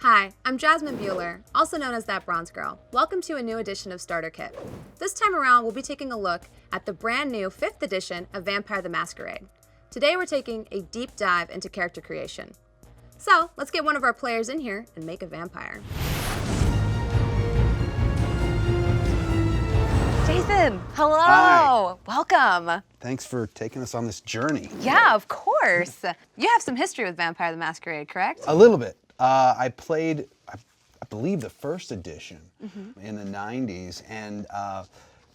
Hi, I'm Jasmine Bhullar, also known as That Bronze Girl. Welcome to a new edition of Starter Kit. This time around, we'll be taking a look at the brand new 5th edition of Vampire the Masquerade. Today we're taking a deep dive into character creation. So, let's get one of our players in here and make a vampire. Jason, hello. Hi. Welcome. Thanks for taking us on this journey. Yeah, of course. You have some history with Vampire the Masquerade, correct? A little bit. I played, I believe, the first edition in the 90s, and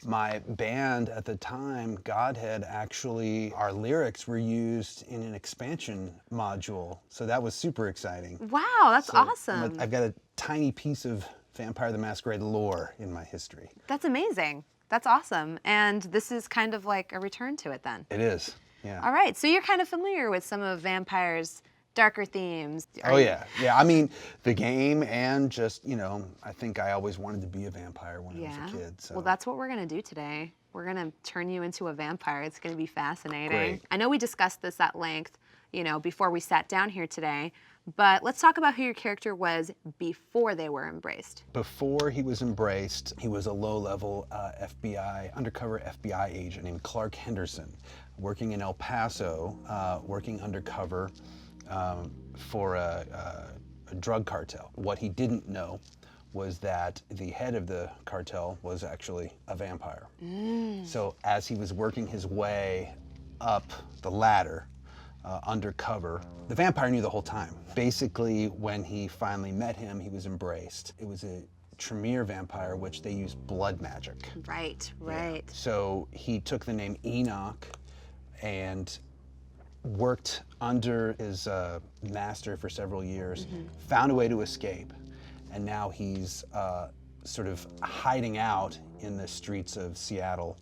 my band at the time, Godhead, actually, our lyrics were used in an expansion module, so that was super exciting. Wow, that's awesome. I've got a tiny piece of Vampire the Masquerade lore in my history. That's amazing. That's awesome. And this is kind of like a return to it then. It is, yeah. All right, so you're kind of familiar with some of Vampire's darker themes. Yeah. I mean, the game and just, I think I always wanted to be a vampire when I was a kid. So. Well, that's what we're going to do today. We're going to turn you into a vampire. It's going to be fascinating. Great. I know we discussed this at length, before we sat down here today, but let's talk about who your character was before they were embraced. Before he was embraced, he was a low-level undercover FBI agent named Clark Henderson, working in El Paso, working undercover for a drug cartel. What he didn't know was that the head of the cartel was actually a vampire. So as he was working his way up the ladder, undercover, the vampire knew the whole time. Basically, when he finally met him, he was embraced. It was a Tremere vampire, which they use blood magic. Right. Yeah. So he took the name Enoch and worked under his master for several years, found a way to escape, and now he's sort of hiding out in the streets of Seattle,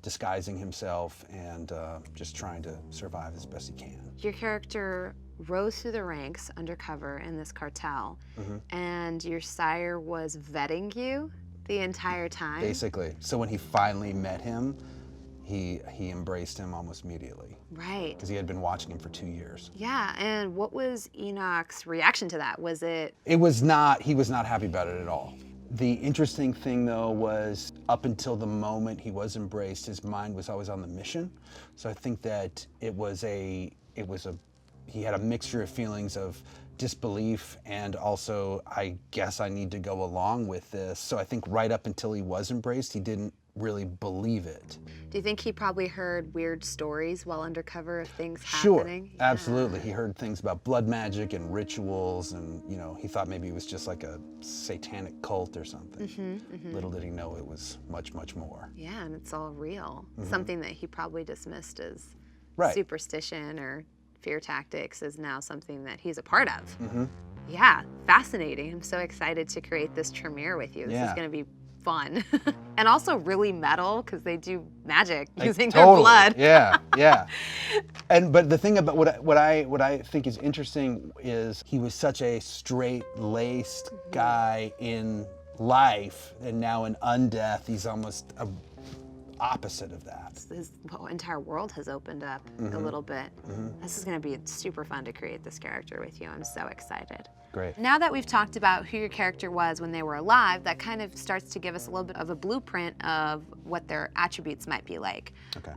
disguising himself and just trying to survive as best he can. Your character rose through the ranks undercover in this cartel, and your sire was vetting you the entire time? Basically. So when he finally met him, he embraced him almost immediately. Right. Because he had been watching him for 2 years. Yeah, and what was Enoch's reaction to that? Was it? He was not happy about it at all. The interesting thing, though, was up until the moment he was embraced, his mind was always on the mission. So I think that he had a mixture of feelings of disbelief and also, I guess I need to go along with this. So I think right up until he was embraced, he didn't really believe it. Do you think he probably heard weird stories while undercover of things Sure, happening? absolutely. He heard things about blood magic and rituals, and he thought maybe it was just like a satanic cult or something. Little did he know it was much, much more. Yeah, and it's all real. Something that he probably dismissed as superstition or fear tactics is now something that he's a part of. Yeah, fascinating. I'm so excited to create this Tremere with you. This is going to be fun. And also really metal, because they do magic using their blood. Yeah. But the thing about what I think is interesting is he was such a straight-laced guy in life, and now in Undeath, he's almost a opposite of that. His entire world has opened up a little bit. This is going to be super fun to create this character with you. I'm so excited. Great. Now that we've talked about who your character was when they were alive, that kind of starts to give us a little bit of a blueprint of what their attributes might be like. Okay.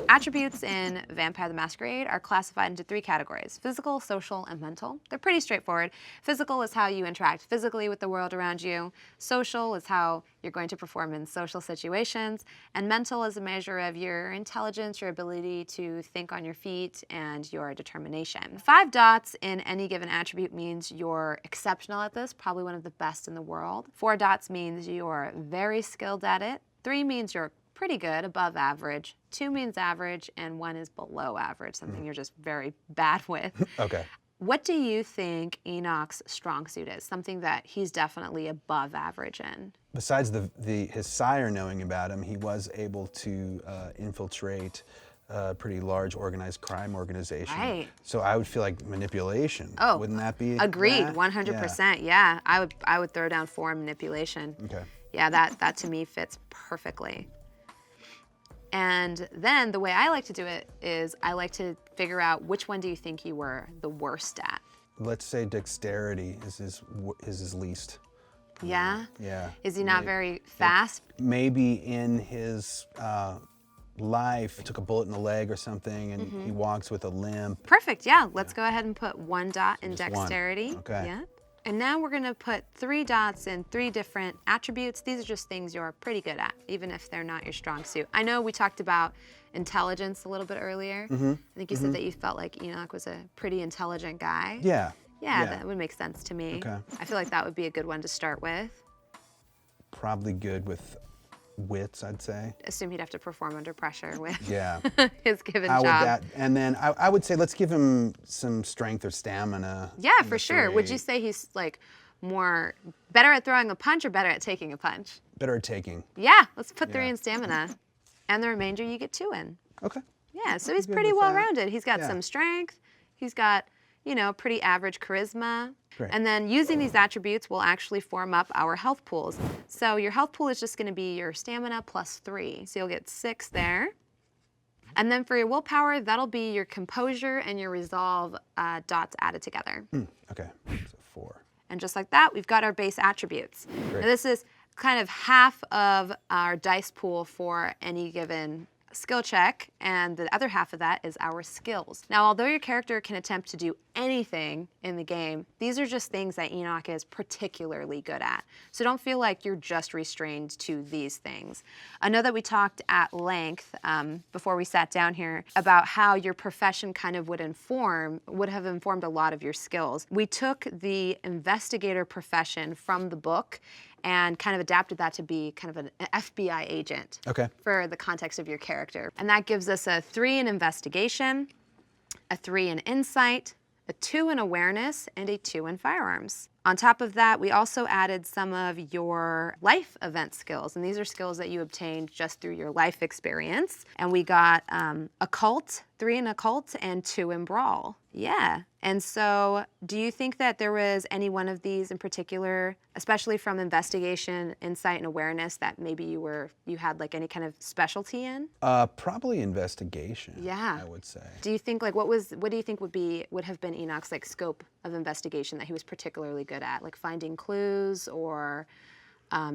Attributes in Vampire the Masquerade are classified into 3 categories: physical, social, and mental. They're pretty straightforward. Physical is how you interact physically with the world around you. Social is how you're going to perform in social situations. And mental is a measure of your intelligence, your ability to think on your feet, and your determination. 5 dots in any given attribute means you're exceptional at this, probably one of the best in the world. 4 dots means you're very skilled at it. 3 means you're pretty good, above average. 2 means average, and 1 is below average, something you're just very bad with. Okay. What do you think Enoch's strong suit is? Something that he's definitely above average in? Besides his sire knowing about him, he was able to infiltrate a pretty large organized crime organization. Right. So I would feel like manipulation. Oh, wouldn't that be? Agreed, that? 100%. Yeah, I would throw down 4 manipulation. Okay. Yeah, that to me fits perfectly. And then the way I like to do it is I like to figure out which one do you think you were the worst at. let's say dexterity is his least. Yeah? Yeah. Is he not very fast? Maybe in his life, he took a bullet in the leg or something, and he walks with a limp. Perfect, yeah. Let's go ahead and put 1 dot in Just dexterity. one. Okay. Yeah. And now we're gonna put 3 dots in 3 different attributes. These are just things you're pretty good at, even if they're not your strong suit. I know we talked about intelligence a little bit earlier. I think you said that you felt like Enoch was a pretty intelligent guy. Yeah. Yeah, that would make sense to me. Okay. I feel like that would be a good one to start with. Probably good with wits, I'd say. Assume he'd have to perform under pressure with Yeah. his given How job. would that? And then I would say let's give him some strength or stamina. Yeah, in for the sure. Would you 3. say he's like more better at throwing a punch or better at taking a punch? Better at taking. Yeah, let's put 3 Yeah. in stamina. And the remainder you get 2 in. Okay. Yeah, so he's good pretty with well that. rounded. He's got Yeah. some strength. He's got, pretty average charisma. Great. And then using these attributes will actually form up our health pools. So your health pool is just going to be your stamina plus 3. So you'll get 6 there. And then for your willpower, that'll be your composure and your resolve dots added together. Okay. So 4. And just like that, we've got our base attributes. Great. Now this is kind of half of our dice pool for any given skill check, and the other half of that is our skills. Now, although your character can attempt to do anything in the game, these are just things that Enoch is particularly good at. So don't feel like you're just restrained to these things. I know that we talked at length before we sat down here about how your profession kind of would have informed a lot of your skills. We took the investigator profession from the book and kind of adapted that to be kind of an FBI agent for the context of your character. And that gives us a 3 in investigation, a 3 in insight, a 2 in awareness, and a 2 in firearms. On top of that, we also added some of your life event skills, and these are skills that you obtained just through your life experience. And we got occult, 3 in occult, and 2 in brawl. Yeah. And so do you think that there was any one of these in particular, especially from investigation, insight, and awareness, that maybe you had like any kind of specialty in? Probably investigation. Yeah. I would say. Do you think like what do you think would have been Enoch's like scope of investigation that he was particularly good at, like finding clues or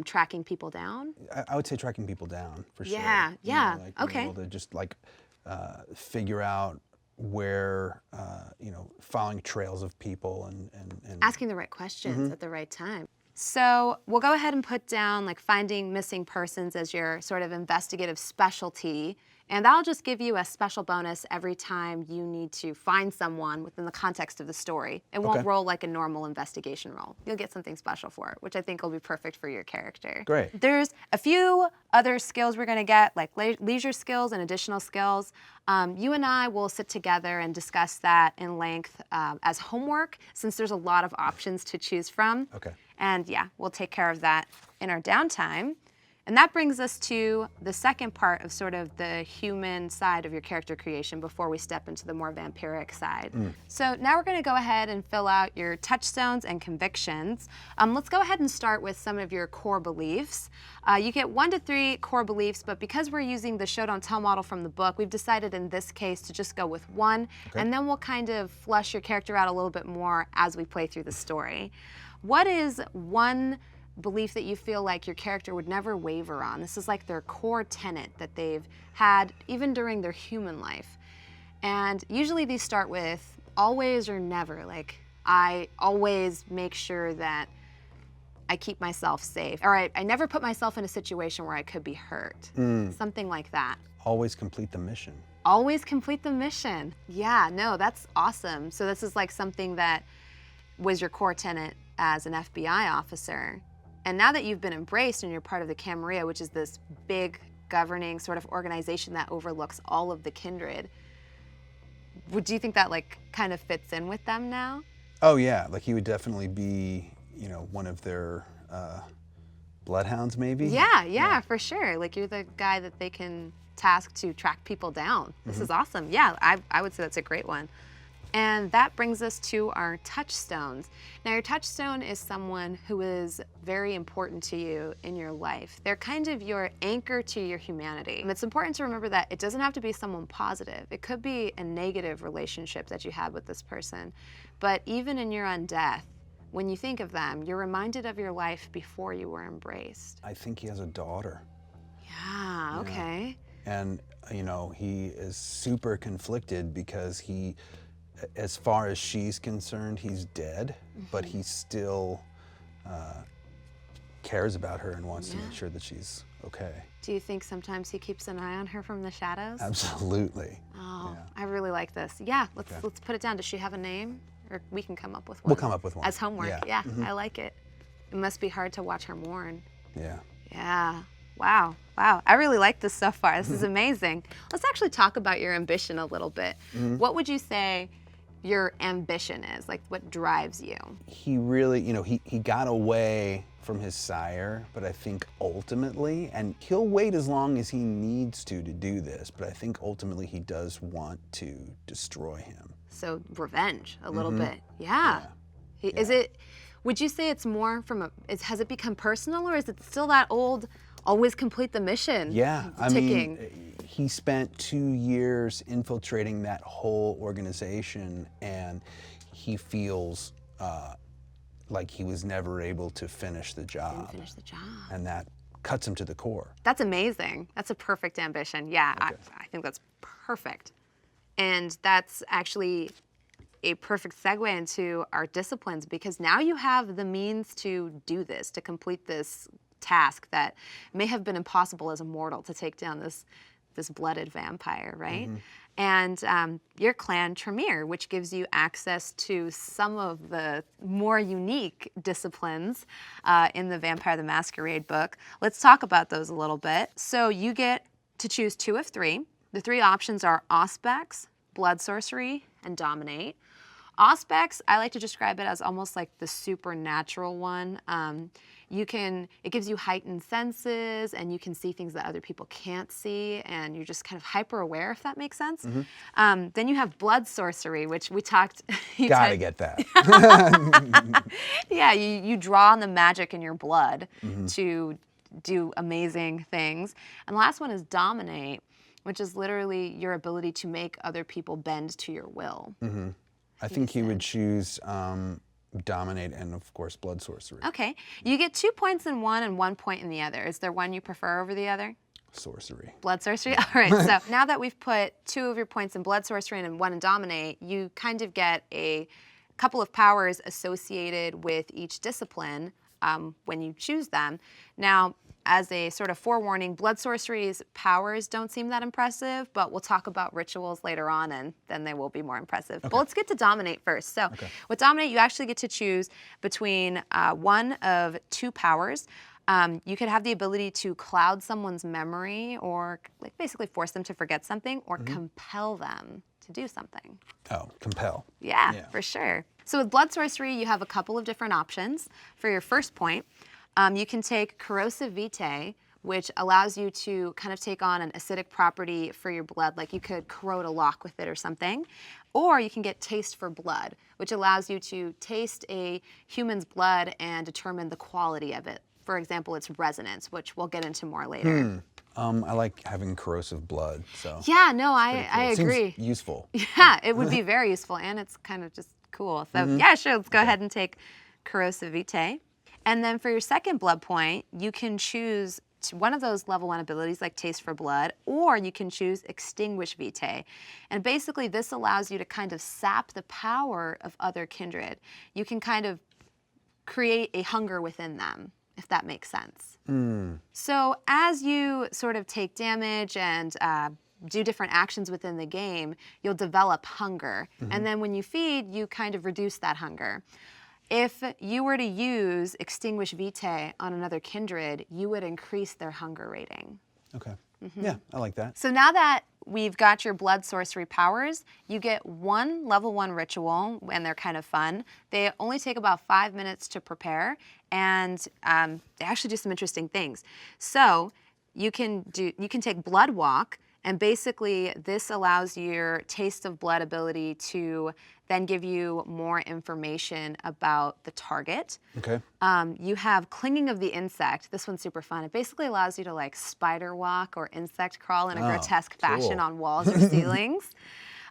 tracking people down? I would say tracking people down for sure. Yeah, yeah. Like Okay. being able to just like figure out where following trails of people and Asking the right questions at the right time. So we'll go ahead and put down like finding missing persons as your sort of investigative specialty. And that'll just give you a special bonus every time you need to find someone within the context of the story. It won't roll like a normal investigation roll. You'll get something special for it, which I think will be perfect for your character. Great. There's a few other skills we're gonna get, like leisure skills and additional skills. You and I will sit together and discuss that in length as homework, since there's a lot of options to choose from. Okay. And yeah, we'll take care of that in our downtime. And that brings us to the second part of sort of the human side of your character creation before we step into the more vampiric side. So now we're gonna go ahead and fill out your touchstones and convictions. Let's go ahead and start with some of your core beliefs. You get 1 to 3 core beliefs, but because we're using the show don't tell model from the book, we've decided in this case to just go with 1, and then we'll kind of flush your character out a little bit more as we play through the story. What is one belief that you feel like your character would never waver on? This is like their core tenet that they've had even during their human life. And usually these start with always or never. Like, I always make sure that I keep myself safe. Or I never put myself in a situation where I could be hurt. Something like that. Always complete the mission. Always complete the mission. Yeah, no, that's awesome. So this is like something that was your core tenet as an FBI officer. And now that you've been embraced and you're part of the Camarilla, which is this big governing sort of organization that overlooks all of the kindred, do you think that like kind of fits in with them now? Oh yeah, like he would definitely be, one of their bloodhounds maybe? Yeah, for sure. Like you're the guy that they can task to track people down. This is awesome. Yeah, I would say that's a great one. And that brings us to our touchstones. Now, your touchstone is someone who is very important to you in your life. They're kind of your anchor to your humanity. And it's important to remember that it doesn't have to be someone positive. It could be a negative relationship that you had with this person. But even in your own death, when you think of them, you're reminded of your life before you were embraced. I think he has a daughter. Yeah, okay. And, you know, he is super conflicted because he, as far as she's concerned, he's dead, but he still cares about her and wants to make sure that she's okay. Do you think sometimes he keeps an eye on her from the shadows? Absolutely. Oh, Yeah. I really like this. Yeah, let's put it down. Does she have a name? Or we can come up with one. We'll come up with one. As homework. Yeah. I like it. It must be hard to watch her mourn. Yeah. Yeah. Wow. Wow. I really like this so far. This is amazing. Let's actually talk about your ambition a little bit. What would you say your ambition is? Like, what drives you? He really, you know, he got away from his sire, but I think ultimately, and he'll wait as long as he needs to do this, but I think ultimately he does want to destroy him. So revenge a little bit. Yeah. Is it, would you say it's more from has it become personal, or is it still that old, always complete the mission? Yeah, I ticking? mean, he spent 2 years infiltrating that whole organization, and he feels like he was never able to finish the job. Didn't finish the job. And that cuts him to the core. That's amazing. That's a perfect ambition. Yeah, I think that's perfect. And that's actually a perfect segue into our disciplines, because now you have the means to do this, to complete this task that may have been impossible as a mortal, to take down this blooded vampire, right? And your clan Tremere, which gives you access to some of the more unique disciplines in the Vampire the Masquerade book. Let's talk about those a little bit. So you get to choose 2 of 3. The 3 options are Auspex, Blood Sorcery, and Dominate. Auspex, I like to describe it as almost like the supernatural one. It gives you heightened senses, and you can see things that other people can't see, and you're just kind of hyper aware, if that makes sense. Then you have Blood Sorcery, which we talked. Gotta get that. Yeah, you draw on the magic in your blood to do amazing things. And the last one is Dominate, which is literally your ability to make other people bend to your will. I think he would choose Dominate and, of course, Blood Sorcery. Okay. You get 2 points in one and 1 point in the other. Is there one you prefer over the other? Sorcery. Blood Sorcery? All right. So now that we've put 2 of your points in Blood Sorcery and 1 in Dominate, you kind of get a couple of powers associated with each discipline when you choose them. Now, as a sort of forewarning, Blood Sorcery's powers don't seem that impressive, but we'll talk about rituals later on, and then they will be more impressive. But let's get to Dominate first. So with Dominate, you actually get to choose between one of 2 powers. You could have the ability to cloud someone's memory, or like basically force them to forget something, or compel them to do something. Oh, compel. Yeah, for sure. So with Blood Sorcery, you have a couple of different options. For your first point, you can take Corrosive Vitae, which allows you to kind of take on an acidic property for your blood, like you could corrode a lock with it or something. Or you can get Taste for Blood, which allows you to taste a human's blood and determine the quality of it. For example, its resonance, which we'll get into more later. I like having corrosive blood, so. Yeah, no, I agree. Seems useful. Yeah, it would be very useful, and it's kind of just cool. So yeah, sure, let's go ahead and take Corrosive Vitae. And then for your second blood point, you can choose one of those level 1 abilities like Taste for Blood, or you can choose Extinguish Vitae. And basically this allows you to kind of sap the power of other kindred. You can kind of create a hunger within them, if that makes sense. So as you sort of take damage and do different actions within the game, you'll develop hunger. And then when you feed, you kind of reduce that hunger. If you were to use Extinguish Vitae on another kindred, you would increase their hunger rating. Okay. Yeah, I like that. So now that we've got your Blood Sorcery powers, you get 1 level 1 ritual, and they're kind of fun. They only take about 5 minutes to prepare, and they actually do some interesting things. So you can take Blood Walk, And basically, this allows your taste of blood ability to then give you more information about the target. Okay. You have clinging of the insect. This one's super fun. It basically allows you to like spider walk or insect crawl in a grotesque fashion on walls or ceilings.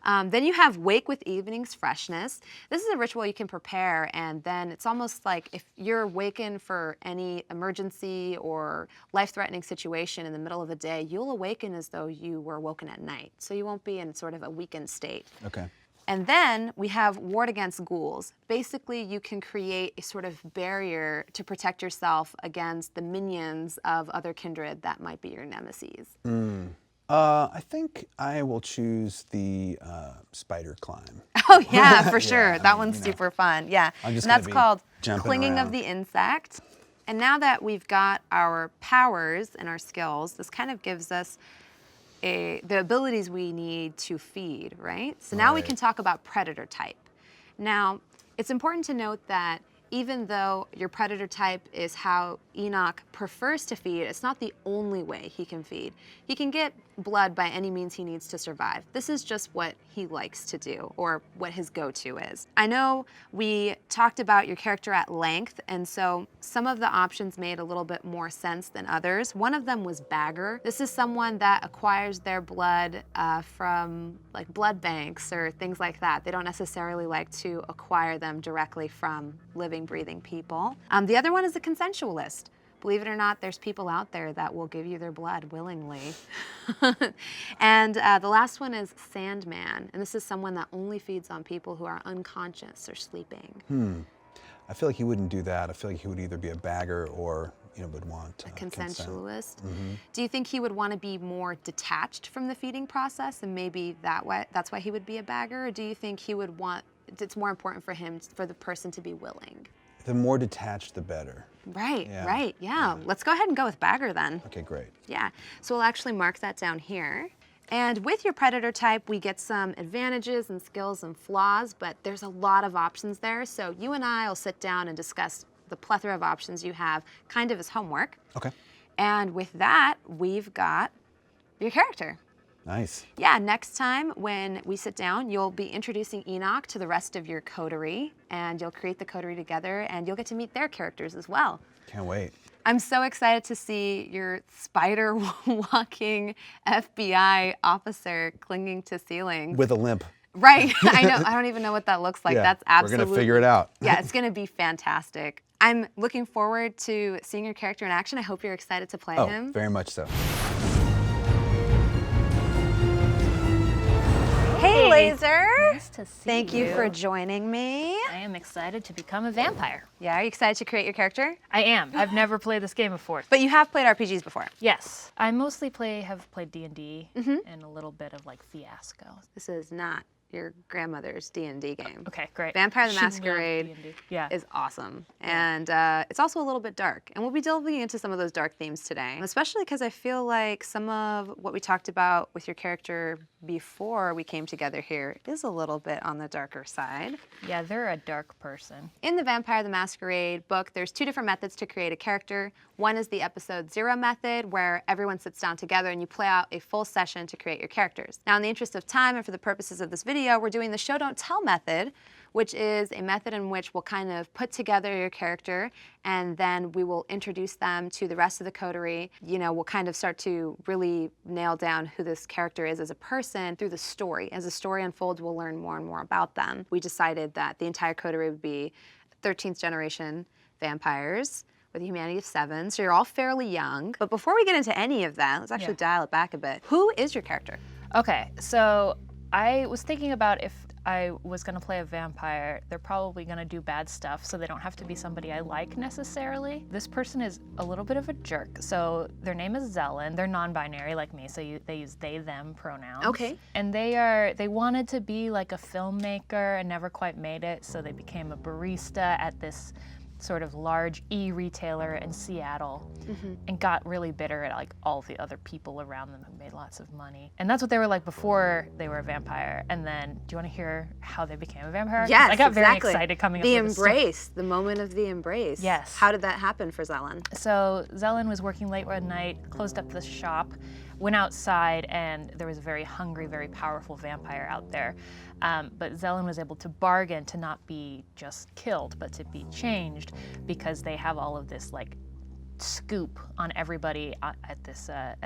Then you have wake with evening's freshness. This is a ritual you can prepare, and then it's almost like if you're awakened for any emergency or life-threatening situation in the middle of the day, you'll awaken as though you were woken at night. So you won't be in sort of a weakened state. Okay. And then we have ward against ghouls. Basically, you can create a sort of barrier to protect yourself against the minions of other kindred that might be your nemesis. I think I will choose the spider climb. Oh yeah, for sure. Yeah, that one's super fun. Yeah, I'm just and that's gonna be called jumping clinging around. of the insect. And now that we've got our powers and our skills, this kind of gives us the abilities we need to feed, right? So now we Right. can talk about predator type. Now, it's important to note that even though your predator type is how Enoch prefers to feed, it's not the only way he can feed. He can get blood by any means he needs to survive. This is just what he likes to do, or what his go-to is. I know we talked about your character at length, and so some of the options made a little bit more sense than others. One of them was bagger. This is someone that acquires their blood from like blood banks or things like that. They don't necessarily like to acquire them directly from living, breathing people. The other one is a consensualist. Believe it or not, there's people out there that will give you their blood willingly. And the last one is Sandman, and this is someone that only feeds on people who are unconscious or sleeping. I feel like he wouldn't do that. I feel like he would either be a bagger or would want Consensualist. consent. Do you think he would want to be more detached from the feeding process, and maybe that's why he would be a bagger? Or do you think he would want, it's more important for him, for the person to be willing? The more detached, the better. Right, Yeah. right, yeah. Let's go ahead and go with bagger then. Okay, great. Yeah, so we'll actually mark that down here. And with your predator type, we get some advantages and skills and flaws, but there's a lot of options there. So you and I will sit down and discuss the plethora of options you have kind of as homework. Okay. And with that, we've got your character. Nice. Yeah, next time when we sit down, you'll be introducing Enoch to the rest of your coterie, and you'll create the coterie together, and you'll get to meet their characters as well. Can't wait. I'm so excited to see your spider walking FBI officer clinging to ceilings. With a limp. Right, I know. I don't even know what that looks like. Yeah, That's absolutely. we're gonna figure it out. Yeah, it's gonna be fantastic. I'm looking forward to seeing your character in action. I hope you're excited to play him. Very much so. Hey, Laser. Nice to see Thank you for joining me. I am excited to become a vampire. Yeah, are you excited to create your character? I am. I've never played this game before. But you have played RPGs before. Yes, I mostly have played D&D and a little bit of like Fiasco. This is not your grandmother's D&D game. Okay, great. Vampire the She loved Masquerade D&D. Yeah. is awesome. And it's also a little bit dark. And we'll be delving into some of those dark themes today, especially because I feel like some of what we talked about with your character before we came together here is a little bit on the darker side. Yeah, they're a dark person. In the Vampire the Masquerade book, there's two different methods to create a character. One is the episode 0 method, where everyone sits down together and you play out a full session to create your characters. Now, in the interest of time and for the purposes of this video, we're doing the show don't tell method, which is a method in which we'll kind of put together your character and then we will introduce them to the rest of the coterie. You know, we'll kind of start to really nail down who this character is as a person through the story. As the story unfolds, we'll learn more and more about them. We decided that the entire coterie would be 13th generation vampires with a humanity of 7, so you're all fairly young. But before we get into any of that, let's actually dial it back a bit. Who is your character? Okay, so I was thinking about if I was going to play a vampire, they're probably going to do bad stuff, so they don't have to be somebody I like necessarily. This person is a little bit of a jerk. So their name is Zelen. They're non-binary like me, so they use they, them pronouns. Okay. And they wanted to be like a filmmaker and never quite made it, so they became a barista at this sort of large e-retailer in Seattle and got really bitter at like all the other people around them who made lots of money. And that's what they were like before they were a vampire. And then, do you want to hear how they became a vampire? 'Cause Yes, I got very exactly. excited coming The up with this story. embrace, the moment of the embrace. Yes. How did that happen for Zelen? So Zelen was working late one night, closed up the shop, went outside and there was a very hungry, very powerful vampire out there. But Zelen was able to bargain to not be just killed, but to be changed, because they have all of this like scoop on everybody at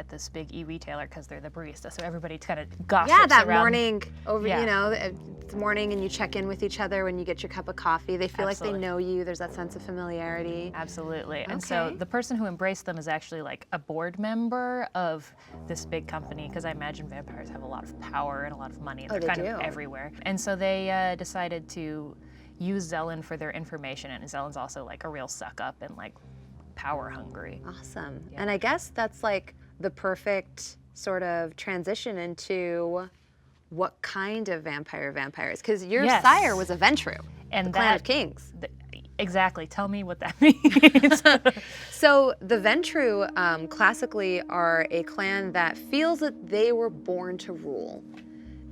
this big e-retailer because they're the barista. So everybody kind of gossips Yeah, that around. morning over, Yeah. you know, it's morning and you check in with each other when you get your cup of coffee. They feel like Absolutely. they know you. There's that sense of familiarity. Absolutely. And so Okay. the person who embraced them is actually like a board member of this big company, because I imagine vampires have a lot of power and a lot of money, and Oh, they're they kind of do. everywhere. And so they decided to use Zelen for their information, and Zelen's also like a real suck up and like power hungry. Awesome. And I guess that's like the perfect sort of transition into what kind of vampire is. Because your Yes. sire was a Ventru, And the Clan that of Kings. exactly. Tell me what that means. So the Ventru classically are a clan that feels that they were born to rule,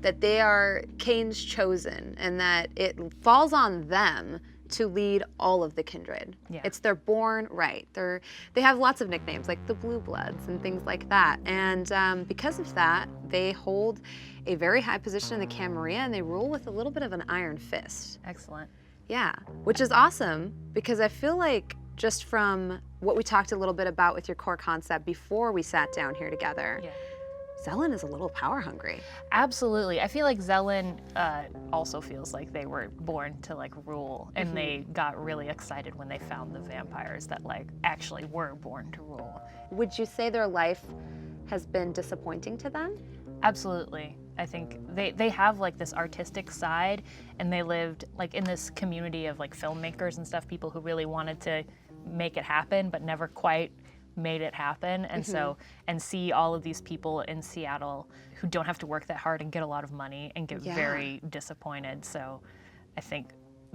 that they are Cain's chosen, and that it falls on them to lead all of the kindred. Yeah. It's their born right. They have lots of nicknames like the Blue Bloods and things like that. And because of that, they hold a very high position in the Camarilla, and they rule with a little bit of an iron fist. Excellent. Yeah, which is awesome, because I feel like just from what we talked a little bit about with your core concept before we sat down here together, Yeah. Zelen is a little power hungry. Absolutely. I feel like Zelen also feels like they were born to like rule, and they got really excited when they found the vampires that like actually were born to rule. Would you say their life has been disappointing to them? Absolutely. I think they have like this artistic side, and they lived like in this community of like filmmakers and stuff, people who really wanted to make it happen but never quite made it happen. And so, and see all of these people in Seattle who don't have to work that hard and get a lot of money and get Yeah. very disappointed. So I think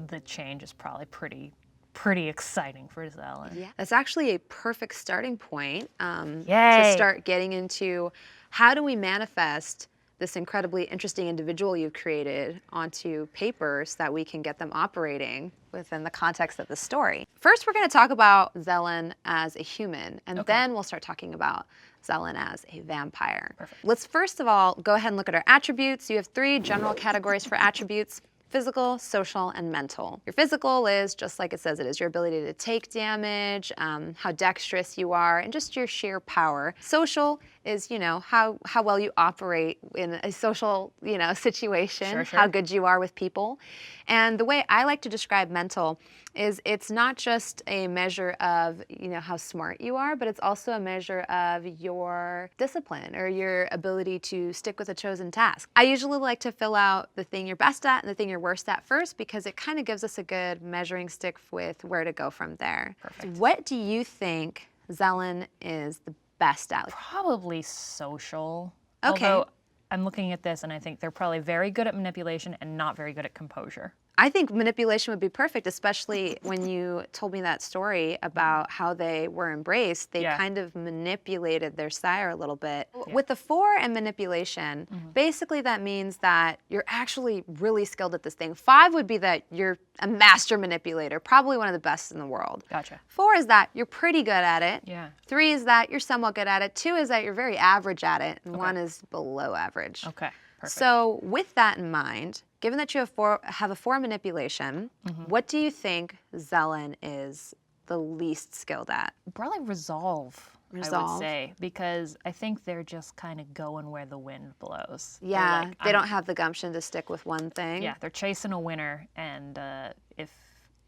the change is probably pretty exciting for Zelen. Yeah. That's actually a perfect starting point to Yay. start getting into how do we manifest this incredibly interesting individual you've created onto paper so that we can get them operating within the context of the story. First, we're going to talk about Zelen as a human, and then we'll start talking about Zelen as a vampire. Perfect. Let's first of all go ahead and look at our attributes. You have 3 general categories for attributes: physical, social, and mental. Your physical is, just like it says it is, your ability to take damage, how dexterous you are, and just your sheer power. Social is, you know, how well you operate in a social, you know, situation, Sure. how good you are with people. And the way I like to describe mental is it's not just a measure of, you know, how smart you are, but it's also a measure of your discipline or your ability to stick with a chosen task. I usually like to fill out the thing you're best at and the thing you're worst at first, because it kind of gives us a good measuring stick with where to go from there. Perfect. What do you think Zelen is the best at? Probably social. Okay. Although I'm looking at this and I think they're probably very good at manipulation and not very good at composure. I think manipulation would be perfect, especially when you told me that story about how they were embraced. They Yeah. kind of manipulated their sire a little bit. With the 4 and manipulation, basically that means that you're actually really skilled at this thing. 5 would be that you're a master manipulator, probably one of the best in the world. Gotcha. 4 is that you're pretty good at it. Yeah. 3 is that you're somewhat good at it. 2 is that you're very average at it. And 1 is below average. Okay. Perfect. So with that in mind, given that you have a 4 manipulation, what do you think Zelen is the least skilled at? Probably resolve, I Resolve. would say, because I think they're just kind of going where the wind blows. They're Yeah, like, they don't have the gumption to stick with one thing. Yeah, they're chasing a winner, and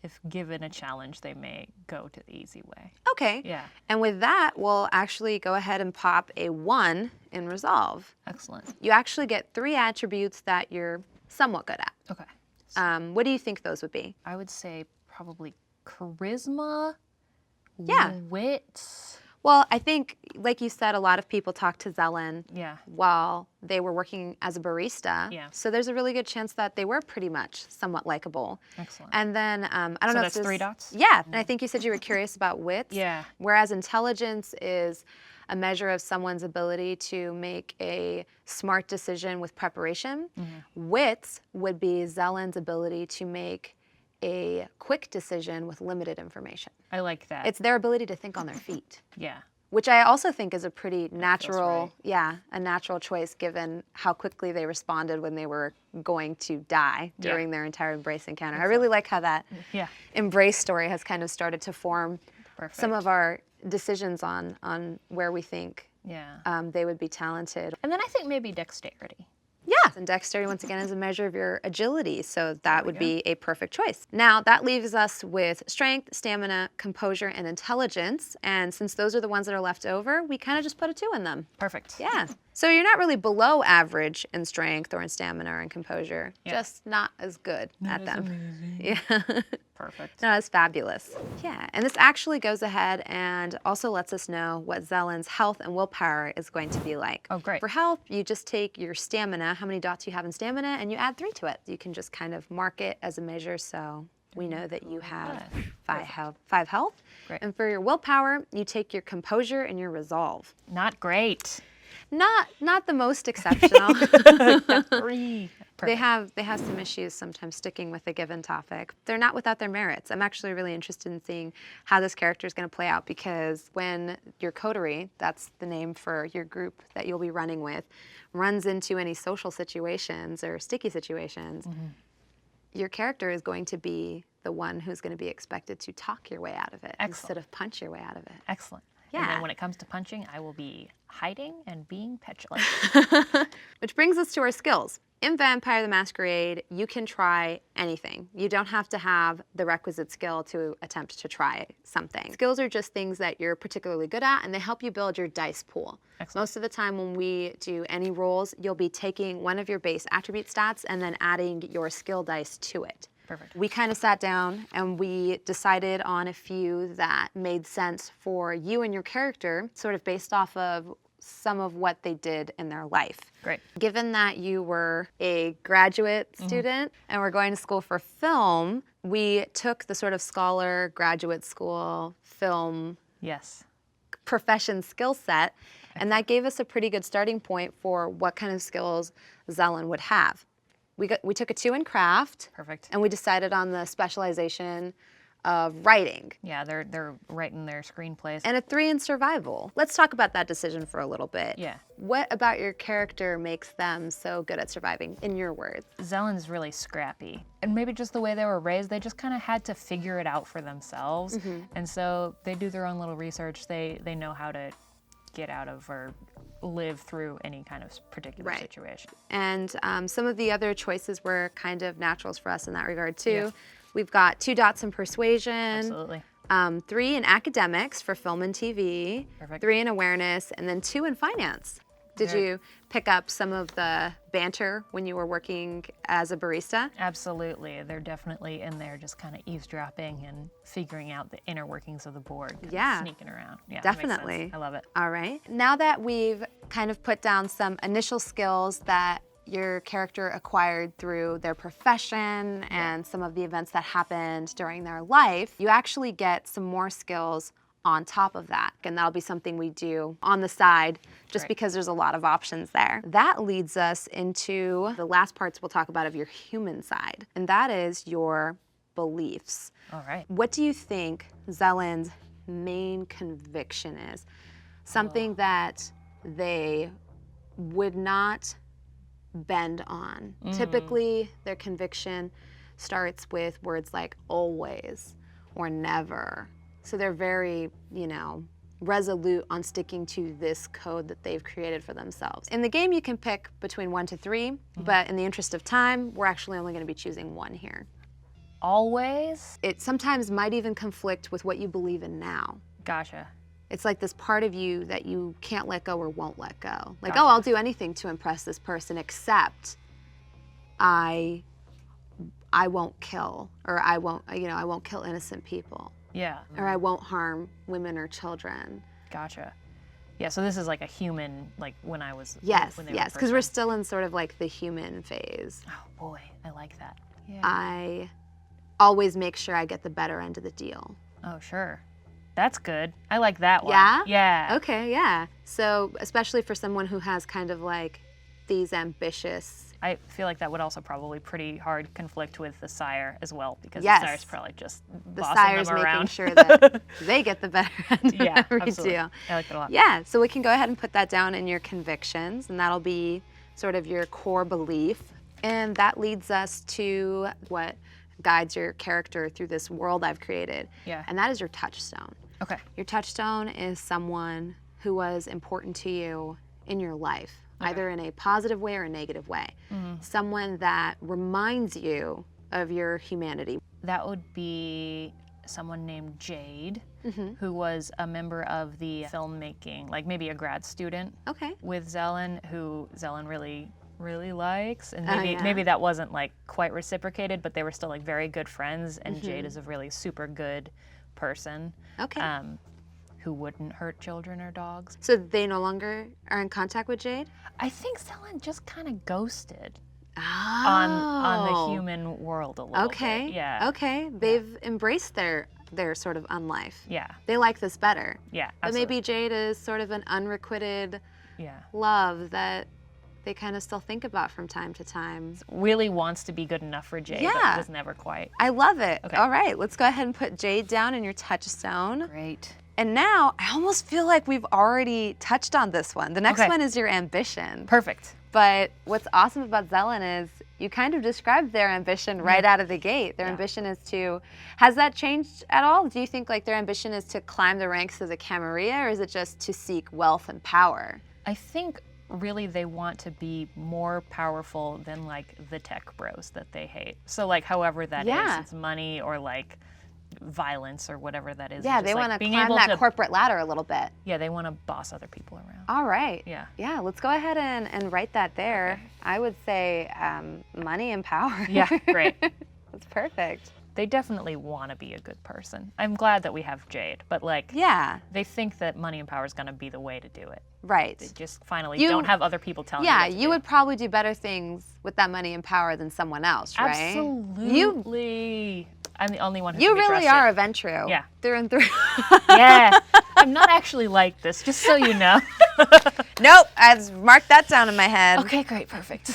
if given a challenge, they may go to the easy way. Okay. Yeah. And with that, we'll actually go ahead and pop a 1 in resolve. Excellent. You actually get 3 attributes that you're somewhat good at. Okay. What do you think those would be? I would say probably charisma, Yeah. wit. Well, I think, like you said, a lot of people talk to Zelen Yeah. while they were working as a barista. Yeah. So there's a really good chance that they were pretty much somewhat likable. Excellent. And then, I don't So know that's if this... 3 dots? Yeah, and I think you said you were curious about wits. Yeah. Whereas intelligence is a measure of someone's ability to make a smart decision with preparation. Wits would be Zelen's ability to make a quick decision with limited information. I like that. It's their ability to think on their feet. Yeah. which I also think is a pretty natural, right. yeah, a natural choice given how quickly they responded when they were going to die during their entire embrace encounter. I really like how that embrace story has kind of started to form some of our decisions on where we think they would be talented. And then I think maybe dexterity. Yeah, and dexterity, once again, is a measure of your agility, so that would be a perfect choice. Now, that leaves us with strength, stamina, composure, and intelligence, and since those are the ones that are left over, we kind of just put a 2 in them. Perfect. Yeah. So you're not really below average in strength or in stamina or in composure, just not as good at them. Yeah. Perfect. Not as fabulous. Yeah, and this actually goes ahead and also lets us know what Zellen's health and willpower is going to be like. Oh, great. For health, you just take your stamina, how many dots you have in stamina, and you add 3 to it. You can just kind of mark it as a measure so we know that you have 5 health. Great. And for your willpower, you take your composure and your resolve. Not great. Not the most exceptional. 3. They have some issues sometimes sticking with a given topic. They're not without their merits. I'm actually really interested in seeing how this character is going to play out, because when your coterie, that's the name for your group that you'll be running with, runs into any social situations or sticky situations, your character is going to be the one who's going to be expected to talk your way out of it instead of punch your way out of it. Excellent. Yeah. And then when it comes to punching, I will be hiding and being petulant. Which brings us to our skills. In Vampire the Masquerade, you can try anything. You don't have to have the requisite skill to attempt to try something. Skills are just things that you're particularly good at, and they help you build your dice pool. Excellent. Most of the time when we do any rolls, you'll be taking one of your base attribute stats and then adding your skill dice to it. Perfect. We kind of sat down and we decided on a few that made sense for you and your character, sort of based off of some of what they did in their life. Great. Given that you were a graduate student and were going to school for film, we took the sort of scholar graduate school film Yes. profession skill set, and that gave us a pretty good starting point for what kind of skills Zellen would have. We took a 2 in craft. Perfect. And we decided on the specialization of writing. Yeah, they're writing their screenplays. And a 3 in survival. Let's talk about that decision for a little bit. Yeah. What about your character makes them so good at surviving, in your words? Zellen's really scrappy. And maybe just the way they were raised, they just kind of had to figure it out for themselves. And so they do their own little research. They know how to get out of or live through any kind of particular situation. And some of the other choices were kind of naturals for us in that regard too. Yeah. We've got 2 dots in persuasion. Absolutely. 3 in academics for film and TV. Perfect. 3 in awareness, and then 2 in finance. Did you pick up some of the banter when you were working as a barista? Absolutely. They're definitely in there just kind of eavesdropping and figuring out the inner workings of the board. Yeah. Sneaking around. Yeah, Definitely. That makes sense. I love it. All right. Now that we've kind of put down some initial skills that your character acquired through their profession and some of the events that happened during their life, you actually get some more skills on top of that. And that'll be something we do on the side just because there's a lot of options there. That leads us into the last parts we'll talk about of your human side, and that is your beliefs. All right. What do you think Zellen's main conviction is? Something that they would not bend on. Typically, their conviction starts with words like always or never. So they're very, resolute on sticking to this code that they've created for themselves. In the game, you can pick between 1 to 3, but in the interest of time, we're actually only going to be choosing 1 here. Always? It sometimes might even conflict with what you believe in now. Gotcha. It's like this part of you that you can't let go or won't let go. Like, Gotcha. oh, I'll do anything to impress this person except I won't kill, or I won't kill innocent people. Yeah. Or I won't harm women or children. Gotcha. Yeah, so this is like a human, like when I was... Yes, when they were yes, because we're still in sort of like the human phase. Oh boy, I like that. Yeah. I always make sure I get the better end of the deal. Oh, sure. That's good. I like that one. Yeah? Yeah. Okay, yeah. So especially for someone who has kind of like these ambitious I feel like that would also probably pretty hard conflict with the sire as well, because Yes. the sire's probably just The bossing sire's them making around. sure that they get the better end of Yeah, every absolutely. deal. I like that a lot. Yeah, so we can go ahead and put that down in your convictions, and that'll be sort of your core belief. And that leads us to what guides your character through this world I've created. Yeah. And that is your touchstone. Okay. Your touchstone is someone who was important to you in your life, either in a positive way or a negative way. Someone that reminds you of your humanity. That would be someone named Jade, who was a member of the filmmaking, like maybe a grad student Okay. with Zelen, who Zelen really likes, and Oh, maybe yeah. maybe that wasn't like quite reciprocated, but they were still like very good friends, and Jade is a really super good person. Okay. Who wouldn't hurt children or dogs. So they no longer are in contact with Jade? I think Zelen just kind of ghosted Oh. on the human world a little Okay. bit. Yeah. Okay. They've embraced their sort of unlife. Yeah. They like this better. Yeah. But Absolutely. maybe Jade is sort of an unrequited Yeah. love that they kind of still think about from time to time. Really wants to be good enough for Jade, Yeah. but was never quite. I love it. Okay. All right, let's go ahead and put Jade down in your touchstone. Great. And now I almost feel like we've already touched on this one. The next Okay. one is your ambition. Perfect. But what's awesome about Zelen is you kind of described their ambition right out of the gate. Their Yeah. ambition is to, has that changed at all? Do you think like their ambition is to climb the ranks as a Camarilla, or is it just to seek wealth and power? I think really they want to be more powerful than like the tech bros that they hate. So like however that is, Yeah. it's money or like violence or whatever that is. Yeah, Just, they like, want to being climb able that to, corporate ladder a little bit. Yeah, they want to boss other people around. All right. Yeah. Yeah, let's go ahead and write that there. I would say money and power. Yeah, great. That's perfect. They definitely want to be a good person. I'm glad that we have Jade, but like Yeah, they think that money and power is going to be the way to do it. right. They just finally You- don't have other people telling Yeah, you what to you do. would probably do better things with that money and power than someone else, right? Absolutely. I'm the only one who You can be really trusted. are a Ventru. Yeah. Through and through. Yeah. I'm not actually like this, just so you know. Nope, I've marked that down in my head. Okay, great, perfect.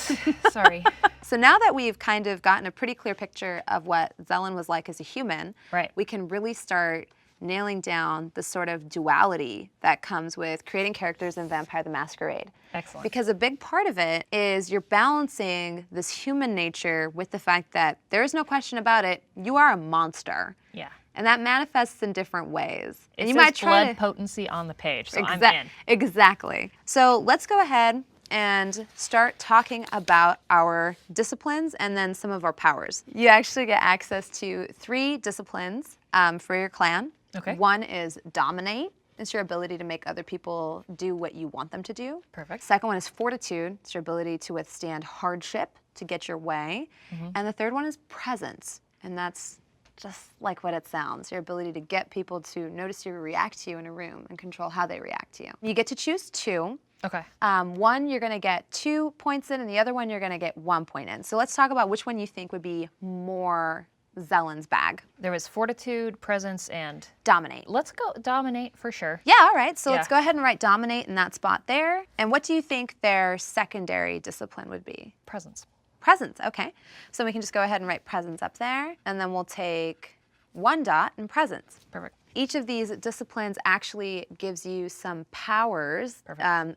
Sorry. So now that we've kind of gotten a pretty clear picture of what Zelen was like as a human, Right. we can really start nailing down the sort of duality that comes with creating characters in Vampire the Masquerade. Excellent. Because a big part of it is you're balancing this human nature with the fact that there is no question about it, you are a monster. Yeah. And that manifests in different ways. It And you says might try blood to potency on the page, so I'm Exac- in. Exactly. So let's go ahead and start talking about our disciplines and then some of our powers. You actually get access to 3 disciplines for your clan. Okay. One is dominate. It's your ability to make other people do what you want them to do. Perfect. Second one is fortitude. It's your ability to withstand hardship to get your way. And the third one is presence. And that's just like what it sounds, your ability to get people to notice you, react to you in a room, and control how they react to you. You get to choose 2. Okay. One, you're going to get 2 points in, and the other one, you're going to get 1 point in. So let's talk about which one you think would be more Zelen's bag. There was fortitude, presence, and Dominate. let's go dominate for sure. Yeah, all right. So let's Yeah. go ahead and write dominate in that spot there. And what do you think their secondary discipline would be? Presence. Presence, okay. So we can just go ahead and write presence up there, and then we'll take 1 dot in presence. Perfect. Each of these disciplines actually gives you some powers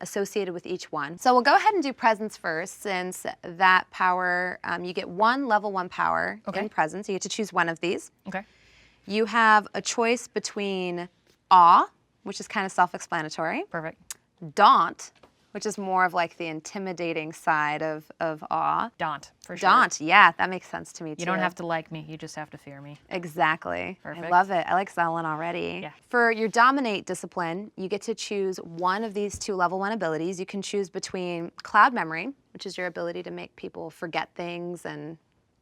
associated with each one. So we'll go ahead and do presence first, since that power, you get 1 level 1 power Okay. in presence. You get to choose one of these. Okay. You have a choice between awe, which is kind of self-explanatory, Perfect. daunt, which is more of like the intimidating side of awe. Daunt for sure. Daunt, yeah, that makes sense to me too. You don't have to like me, you just have to fear me. Exactly. I Perfect. love it. I like Zelen already. Yeah. For your dominate discipline, you get to choose one of these 2 level 1 abilities. You can choose between cloud memory, which is your ability to make people forget things and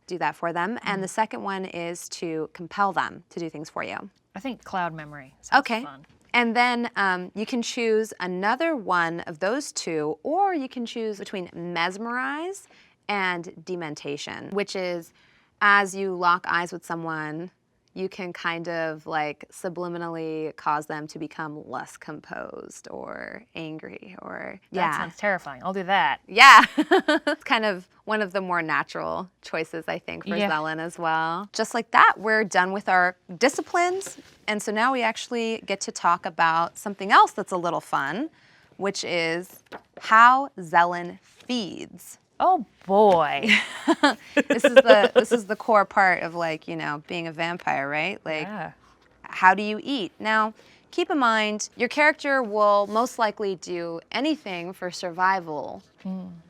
do that for them. And the second one is to compel them to do things for you. I think cloud memory sounds Okay. fun. And then you can choose another one of those 2, or you can choose between mesmerize and dementation, which is as you lock eyes with someone, you can kind of like subliminally cause them to become less composed or angry or That sounds terrifying. I'll do that. Yeah. It's kind of one of the more natural choices, I think, for Yeah. Zelen as well. Just like that, we're done with our disciplines. And so now we actually get to talk about something else that's a little fun, which is how Zelen feeds. Oh boy. This is the core part of, like, you know, being a vampire, right? Like, Yeah. how do you eat? Now, keep in mind, your character will most likely do anything for survival,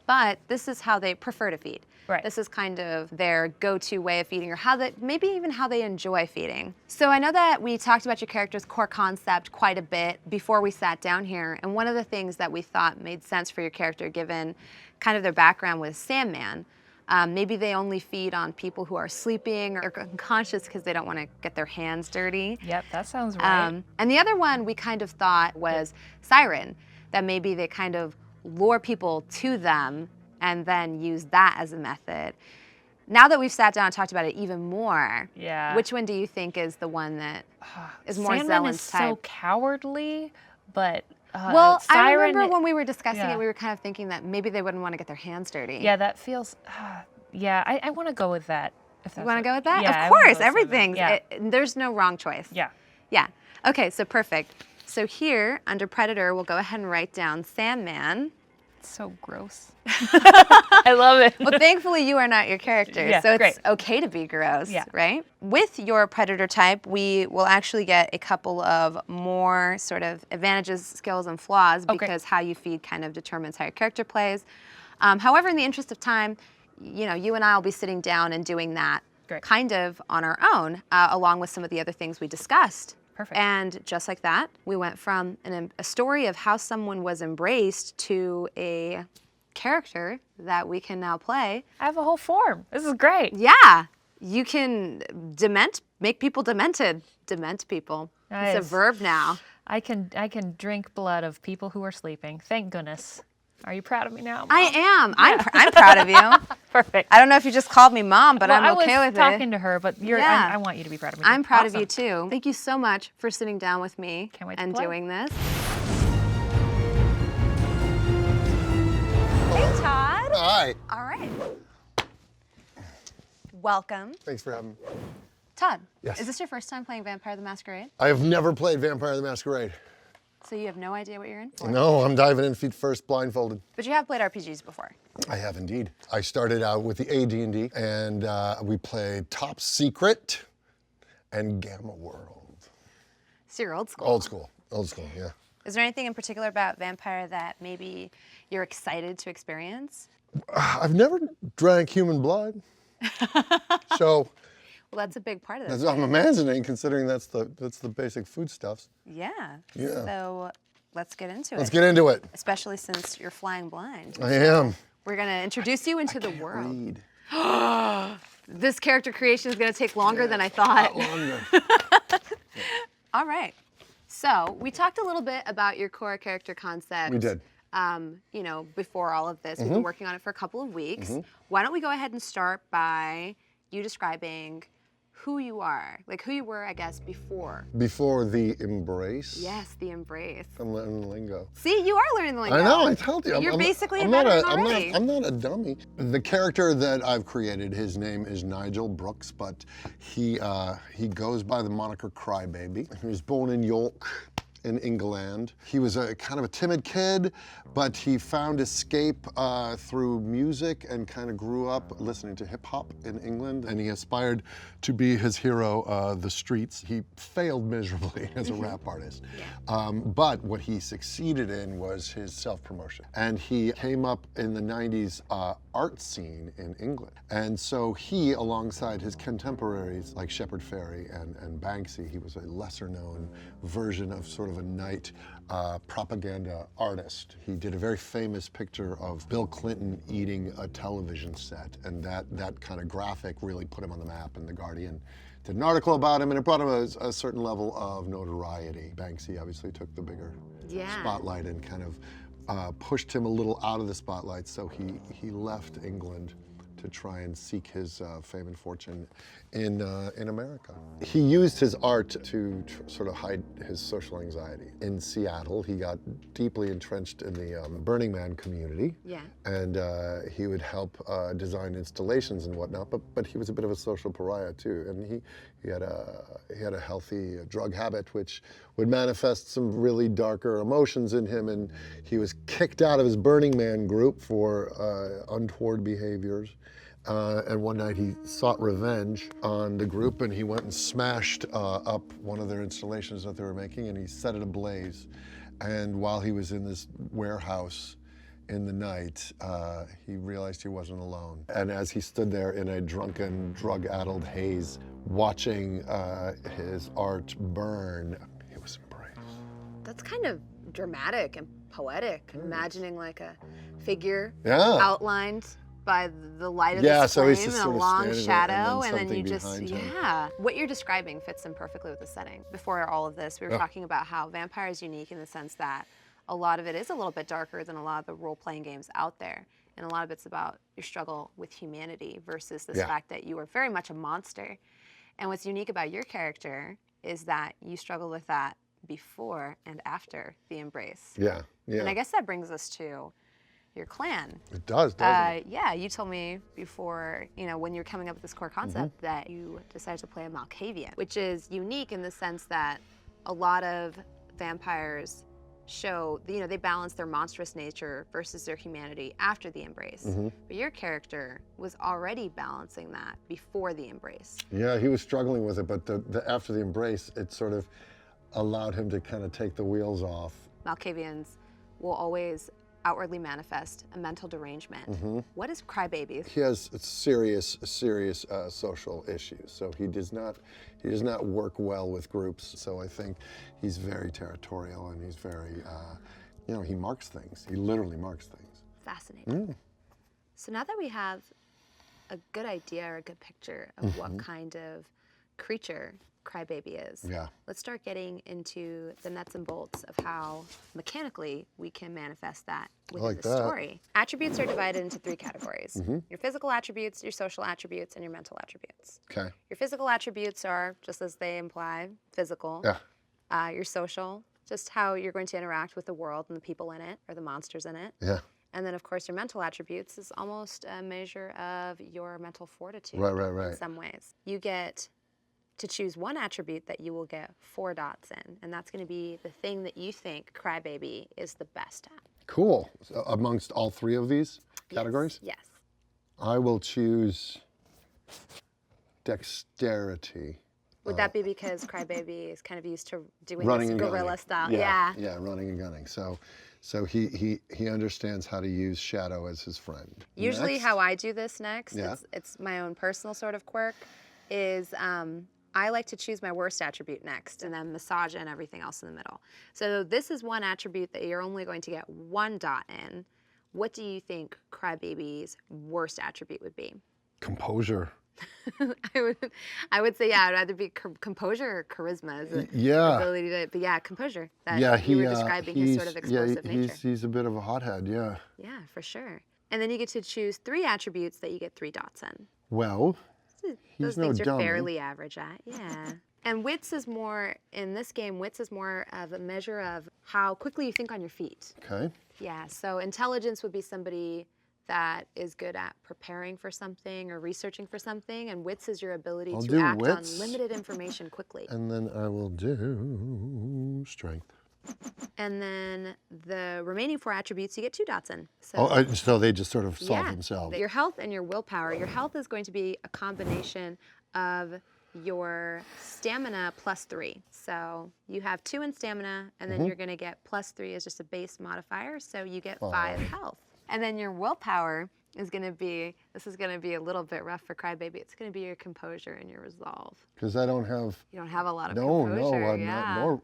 but this is how they prefer to feed. Right. This is kind of their go-to way of feeding, or maybe even how they enjoy feeding. So I know that we talked about your character's core concept quite a bit before we sat down here, and one of the things that we thought made sense for your character, given kind of their background with Sandman, maybe they only feed on people who are sleeping or unconscious because they don't want to get their hands dirty. Yep, that sounds right. And the other one we kind of thought was Siren, that maybe they kind of lure people to them and then use that as a method. Now that we've sat down and talked about it even more, Yeah. which one do you think is the one that is more Sandman Zelen's is so type? cowardly, but Well, I Siren, remember when we were discussing yeah. it, we were kind of thinking that maybe they wouldn't want to get their hands dirty. yeah, that feels. Yeah, I want to go with that. If You that's want to go with that? Yeah, I Of wanna go course, with Sandman. everything. Yeah. There's no wrong choice. Yeah. Yeah. Okay, so perfect. So here, under Predator, we'll go ahead and write down Sandman. It's so gross. I love it. Well, thankfully, you are not your character, Yeah, so it's great. okay to be gross, Yeah. right? With your Predator type, we will actually get a couple of more sort of advantages, skills, and flaws, Okay. because how you feed kind of determines how your character plays. However, in the interest of time, you know, you and I will be sitting down and doing that Great. kind of on our own, along with some of the other things we discussed. Perfect. And just like that, we went from a story of how someone was embraced to a character that we can now play. I have a whole form. This is great. Yeah, you can make people demented. Dement people. It's a Nice. verb now. I can drink blood of people who are sleeping. Thank goodness. Are you proud of me now, Mom? I am. I'm proud of you. Perfect. I don't know if you just called me mom, but Well, I'm okay I was with talking it. to her, but Yeah. I want you to be proud of me. I'm proud of Awesome. you too. Thank you so much for sitting down with me Can't wait to and play. doing this. Hey, Todd. Hi. All right. Welcome. Thanks for having me. Todd, Yes. is this your first time playing Vampire the Masquerade? I have never played Vampire the Masquerade. So you have no idea what you're in for? No, I'm diving in feet first, blindfolded. But you have played RPGs before. I have indeed. I started out with the AD&D, and we played Top Secret and Gamma World. So you're old school. Old school, yeah. Is there anything in particular about Vampire that maybe you're excited to experience? I've never drank human blood, so Well, that's a big part of this. I'm imagining, considering that's the basic foodstuffs. Yeah. Yeah. So let's get into Let's it. get into it. Especially since you're flying blind. I am. We're going to introduce you into the world. Read. This character creation is going to take longer than I thought. Longer. All right. So we talked a little bit about your core character concept. We did. You know, before all of this, we've been working on it for a couple of weeks. Why don't we go ahead and start by you describing who you are, like who you were, I guess, before. Before the embrace. Yes, the embrace. I'm learning the lingo. See, you are learning the lingo. I know, I told you. You're basically a not veteran already. I'm not a dummy. The character that I've created, his name is Nigel Brooks, but he goes by the moniker Crybaby. He was born in York, in England. He was a kind of a timid kid, but he found escape through music and kind of grew up listening to hip hop in England, and he aspired to be his hero, The Streets. He failed miserably as a rap artist, but what he succeeded in was his self-promotion. And he came up in the 90s art scene in England. And so he, alongside his contemporaries like Shepard Fairey and Banksy, he was a lesser known version of sort of a night propaganda artist. He did a very famous picture of Bill Clinton eating a television set, and that kind of graphic really put him on the map, and The Guardian did an article about him, and it brought him a certain level of notoriety. Banksy obviously took the bigger spotlight and kind of pushed him a little out of the spotlight, so he left England to try and seek his fame and fortune in America. He used his art to sort of hide his social anxiety. In Seattle, he got deeply entrenched in the Burning Man community. Yeah. And he would help design installations and whatnot, but he was a bit of a social pariah too, and he had a healthy drug habit, which would manifest some really darker emotions in him, and he was kicked out of his Burning Man group for untoward behaviors. And one night he sought revenge on the group, and he went and smashed up one of their installations that they were making, and he set it ablaze. And while he was in this warehouse in the night, he realized he wasn't alone. And as he stood there in a drunken, drug-addled haze, watching his art burn, he was embraced. That's kind of dramatic and poetic, imagining like a figure Yeah. outlined by the light of Yeah, the so flame he's just and a sort of long standing there, shadow, and then and then you just, something behind him. yeah. What you're describing fits in perfectly with the setting. Before all of this, we were talking about how Vampire is unique in the sense that a lot of it is a little bit darker than a lot of the role-playing games out there. And a lot of it's about your struggle with humanity versus this fact that you are very much a monster. And what's unique about your character is that you struggle with that before and after the embrace. Yeah, yeah. And I guess that brings us to your clan. It does, doesn't it? Yeah, you told me before, when you were coming up with this core concept that you decided to play a Malkavian, which is unique in the sense that a lot of vampires show, they balance their monstrous nature versus their humanity after the embrace. But your character was already balancing that before the embrace. Yeah, he was struggling with it, but after the embrace, it sort of allowed him to kind of take the wheels off. Malkavians will always outwardly manifest a mental derangement. What is crybaby? He has serious social issues, so he does not work well with groups. So I think he's very territorial, and he's very, he marks things. He literally marks things. Fascinating. So now that we have a good idea or a good picture of what kind of creature Crybaby is, let's start getting into the nuts and bolts of how mechanically we can manifest that within the story. Attributes are divided into 3 categories. Your physical attributes, your social attributes, and your mental attributes. Okay. Your physical attributes are, just as they imply, physical. Your social, just how you're going to interact with the world and the people in it, or the monsters in it. And then, of course, your mental attributes is almost a measure of your mental fortitude in some ways. You get to choose one attribute that you will get 4 dots in, and that's going to be the thing that you think Crybaby is the best at. Cool. So amongst all 3 of these categories? Yes. I will choose dexterity. Would that be because Crybaby is kind of used to doing Running this and guerrilla gunning. style? Yeah, running and gunning. So he understands how to use shadow as his friend. Usually Next. how I do this next, it's my own personal sort of quirk, is I like to choose my worst attribute next and then massage and everything else in the middle. So this is one attribute that you're only going to get 1 dot in. What do you think Crybaby's worst attribute would be? Composure. I would say, I'd rather be composure or charisma. Is it ability to, but composure. That you were describing his sort of explosive nature. He's a bit of a hothead, Yeah, for sure. And then you get to choose 3 attributes that you get 3 dots in. Well, Those he's no things you're dummy. fairly average at, And wits is more, in this game, wits is more of a measure of how quickly you think on your feet. Okay. Yeah, so intelligence would be somebody that is good at preparing for something or researching for something, and wits is your ability to act on limited information quickly. And then I will do strength. And then the remaining 4 attributes, you get 2 dots in. So, So they just sort of solve themselves. Your health and your willpower. Your health is going to be a combination of your stamina plus 3. So you have 2 in stamina, and then you're going to get plus 3 as just a base modifier, so you get 5 health. And then your willpower is going to be, this is going to be a little bit rough for Crybaby, it's going to be your composure and your resolve. Because I don't have... You don't have a lot of composure. I'm not.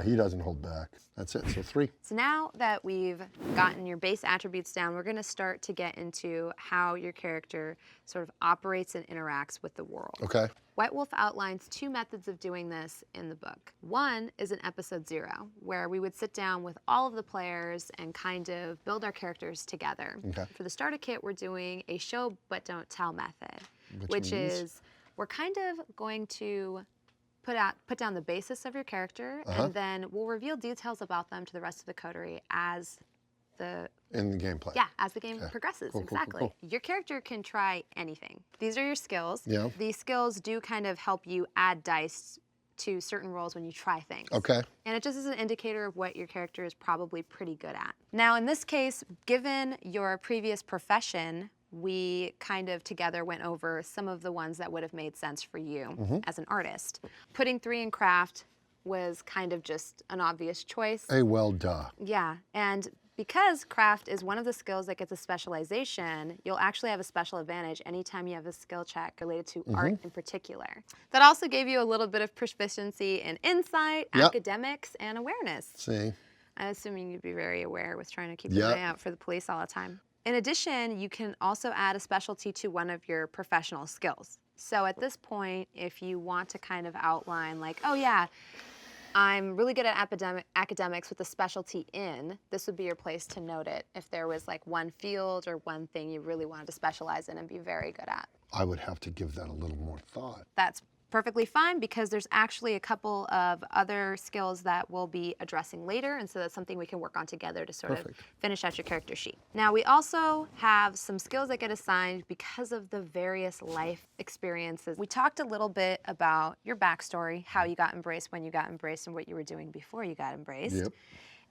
He doesn't hold back. That's it, so 3. So now that we've gotten your base attributes down, we're going to start to get into how your character sort of operates and interacts with the world. Okay. White Wolf outlines 2 methods of doing this in the book. One is in episode 0, where we would sit down with all of the players and kind of build our characters together. Okay. For the starter kit, we're doing a show but don't tell method, which means? is we're kind of going to put down the basis of your character, and then we'll reveal details about them to the rest of the coterie as in the gameplay. Yeah, as the game progresses, Cool, cool, cool, exactly. cool. Your character can try anything. These are your skills. Yeah. These skills do kind of help you add dice to certain roles when you try things. Okay. And it just is an indicator of what your character is probably pretty good at. Now, in this case, given your previous profession, we kind of together went over some of the ones that would have made sense for you as an artist. Putting 3 in craft was kind of just an obvious choice. Well, duh. Yeah, and because craft is one of the skills that gets a specialization, you'll actually have a special advantage anytime you have a skill check related to art in particular. That also gave you a little bit of proficiency in insight, academics, and awareness. See? I'm assuming you'd be very aware with trying to keep an eye out for the police all the time. In addition, you can also add a specialty to one of your professional skills. So at this point, if you want to kind of outline like, oh yeah, I'm really good at academics with a specialty in, this would be your place to note it if there was like one field or one thing you really wanted to specialize in and be very good at. I would have to give that a little more thought. That's perfectly fine because there's actually a couple of other skills that we'll be addressing later, and so that's something we can work on together to sort of finish out your character sheet. Now, we also have some skills that get assigned because of the various life experiences. We talked a little bit about your backstory, how you got embraced, when you got embraced, and what you were doing before you got embraced. Yep.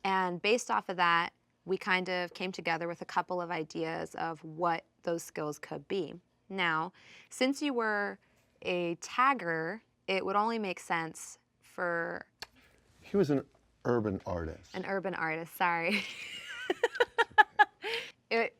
And based off of that, we kind of came together with a couple of ideas of what those skills could be. Now, since you were a tagger, it would only make sense for... He was an urban artist. An urban artist, sorry.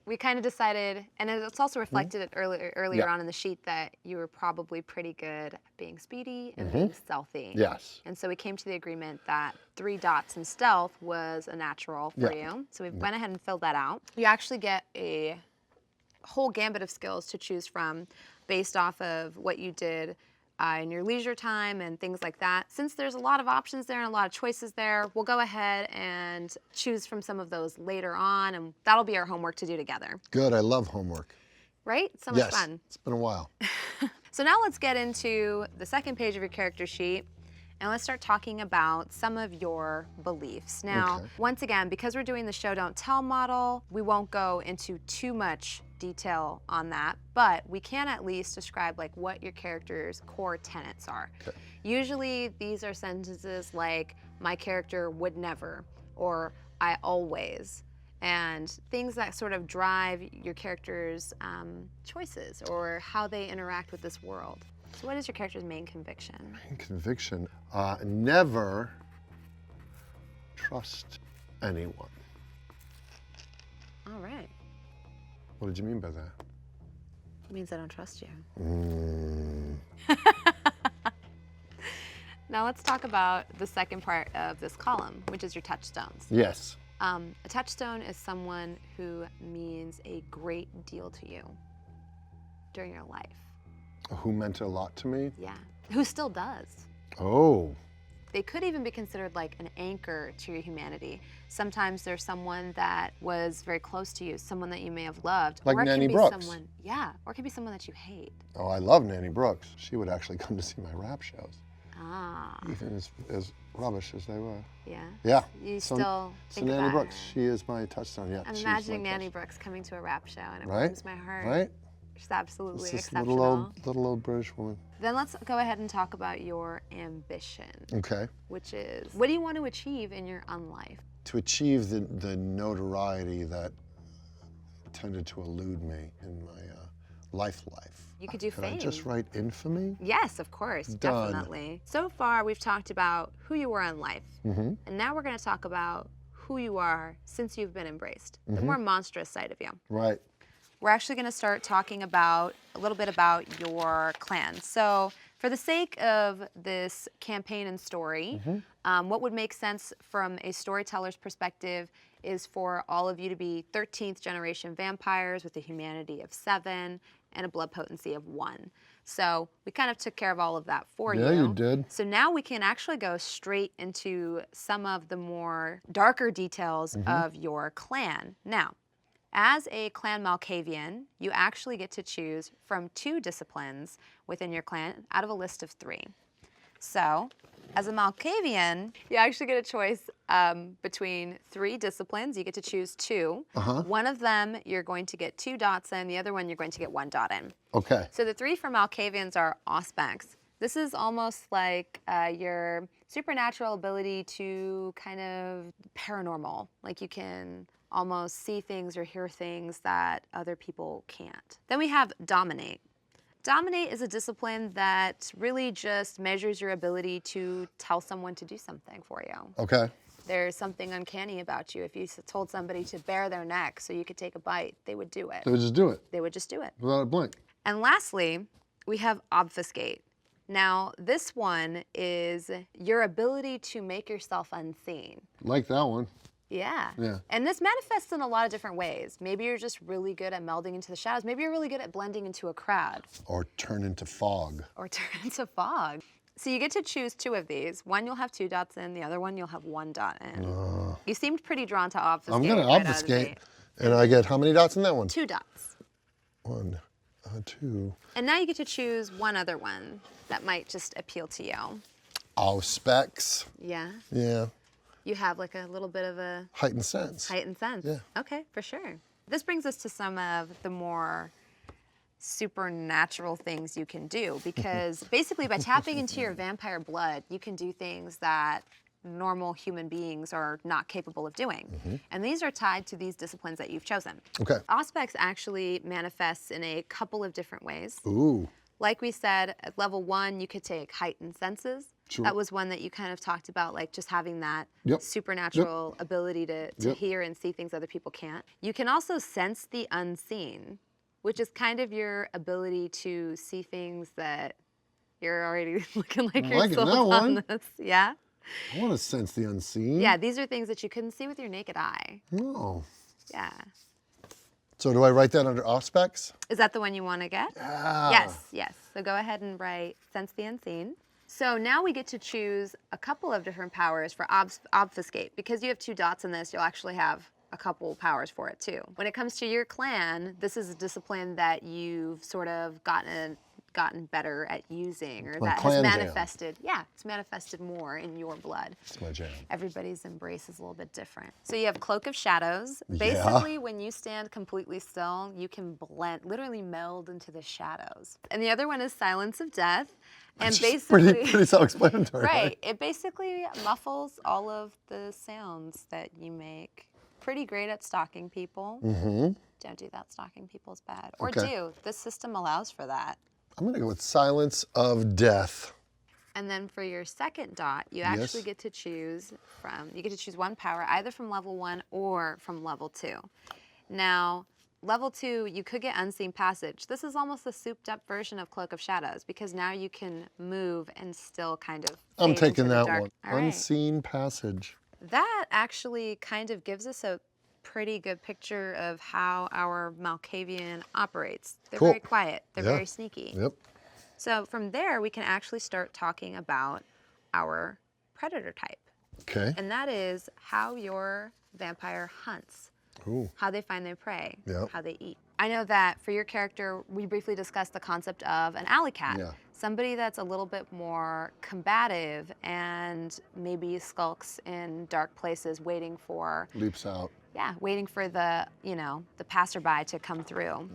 We kind of decided, and it's also reflected earlier on in the sheet, that you were probably pretty good at being speedy and being stealthy. Yes. And so we came to the agreement that 3 dots in stealth was a natural for you. So we went ahead and filled that out. You actually get a whole gambit of skills to choose from based off of what you did in your leisure time and things like that. Since there's a lot of options there and a lot of choices there, we'll go ahead and choose from some of those later on, and that'll be our homework to do together. Good, I love homework. Right? So much fun. Yes, it's been a while. So now let's get into the second page of your character sheet, and let's start talking about some of your beliefs. Now, once again, because we're doing the show don't tell model, we won't go into too much detail on that, but we can at least describe like what your character's core tenets are. Usually these are sentences like, my character would never, or I always, and things that sort of drive your character's choices or how they interact with this world. So what is your character's main conviction? Main conviction, never trust anyone. All right. What did you mean by that? It means I don't trust you. Mm. Now let's talk about the second part of this column, which is your touchstones. Yes. A touchstone is someone who means a great deal to you during your life. Who meant a lot to me? Yeah. Who still does. Oh. They could even be considered like an anchor to your humanity. Sometimes there's someone that was very close to you, someone that you may have loved. Like or it Nanny can be Brooks. Someone, yeah, or it could be someone that you hate. Oh, I love Nanny Brooks. She would actually come to see my rap shows. Ah. Even as rubbish as they were. Yeah? Yeah. You So still think Nanny about Brooks, her. she is my touchstone. Yeah. I'm she's imagining my Nanny touchstone. Brooks coming to a rap show, and it Right? warms my heart. Right? She's absolutely It's this exceptional. little old British woman. Then let's go ahead and talk about your ambition, Okay. which is, what do you want to achieve in your unlife? To achieve the notoriety that tended to elude me in my life. You could do Can fame. I just write infamy? Yes, of course, Done. definitely. So far, we've talked about who you were in life, and now we're going to talk about who you are since you've been embraced, the more monstrous side of you. Right. We're actually going to start talking about a little bit about your clan. So for the sake of this campaign and story, what would make sense from a storyteller's perspective is for all of you to be 13th generation vampires with a humanity of 7 and a blood potency of 1. So we kind of took care of all of that for you. Yeah, you did. So now we can actually go straight into some of the more darker details of your clan. Now, as a clan Malkavian, you actually get to choose from 2 disciplines within your clan out of a list of 3. So, as a Malkavian, you actually get a choice between 3 disciplines. You get to choose 2. One of them you're going to get 2 dots in, the other one you're going to get 1 dot in. Okay. So the 3 for Malkavians are Auspex. This is almost like your supernatural ability to kind of paranormal. Like you can almost see things or hear things that other people can't. Then we have Dominate. Dominate is a discipline that really just measures your ability to tell someone to do something for you. Okay. There's something uncanny about you. If you told somebody to bare their neck so you could take a bite, they would do it. They would just do it They would just do it. without a blink. And lastly, we have Obfuscate. Now, this one is your ability to make yourself unseen. Like that one. Yeah. Yeah. And this manifests in a lot of different ways. Maybe you're just really good at melding into the shadows. Maybe you're really good at blending into a crowd. Or turn into fog. Or turn into fog. So you get to choose 2 of these. One you'll have 2 dots in, the other one you'll have 1 dot in. You seemed pretty drawn to Obfuscate. I'm gonna right out of the obfuscate. gate. And I get how many dots in that one? 2 dots. 1, 2. And now you get to choose one other one that might just appeal to you. Auspex. Yeah. Yeah. You have like a little bit of a Heightened sense. heightened sense. Yeah. Okay, for sure. This brings us to some of the more supernatural things you can do, because basically by tapping into your vampire blood, you can do things that normal human beings are not capable of doing. And these are tied to these disciplines that you've chosen. Okay. Auspex actually manifests in a couple of different ways. Ooh. Like we said, at level 1, you could take heightened senses. Sure. That was one that you kind of talked about, like just having that Yep. supernatural ability to Yep. hear and see things other people can't. You can also sense the unseen, which is kind of your ability to see things that you're already looking like I'm you're liking sold that on one. this. Yeah? I want to sense the unseen. Yeah, these are things that you couldn't see with your naked eye. Oh. Yeah. So do I write that under Auspex? Is that the one you want to get? Yeah. Yes, yes. So go ahead and write Sense the Unseen. So now we get to choose a couple of different powers for Obfuscate. Because you have 2 dots in this, you'll actually have a couple powers for it too. When it comes to your clan, this is a discipline that you've sort of gotten better at using, or My that has clan jam. manifested. Yeah, it's manifested more in your blood. It's my jam. Everybody's embrace is a little bit different. So you have Cloak of Shadows. Yeah. Basically, when you stand completely still, you can blend, literally meld into the shadows. And the other one is Silence of Death. And It's basically, pretty self-explanatory. right, it basically muffles all of the sounds that you make. Pretty great at stalking people. Don't do that. Stalking people is bad. Or Okay. do. This system allows for that. I'm gonna go with Silence of Death. And then for your second dot, you Yes. actually get to choose one power, either from level 1 or from level 2. Now, level 2, you could get Unseen Passage. This is almost a souped up version of Cloak of Shadows, because now you can move and still kind of I'm fade into taking the that dark. one. All right. Unseen Passage. That actually kind of gives us a pretty good picture of how our Malkavian operates. They're Cool. very quiet. They're Yeah. very sneaky. Yep. So from there, we can actually start talking about our predator type. Okay. And that is how your vampire hunts, Ooh. how they find their prey, Yep. how they eat. I know that for your character, we briefly discussed the concept of an alley cat. Yeah. Somebody that's a little bit more combative and maybe skulks in dark places waiting for, Leaps out. waiting for the passerby to come through.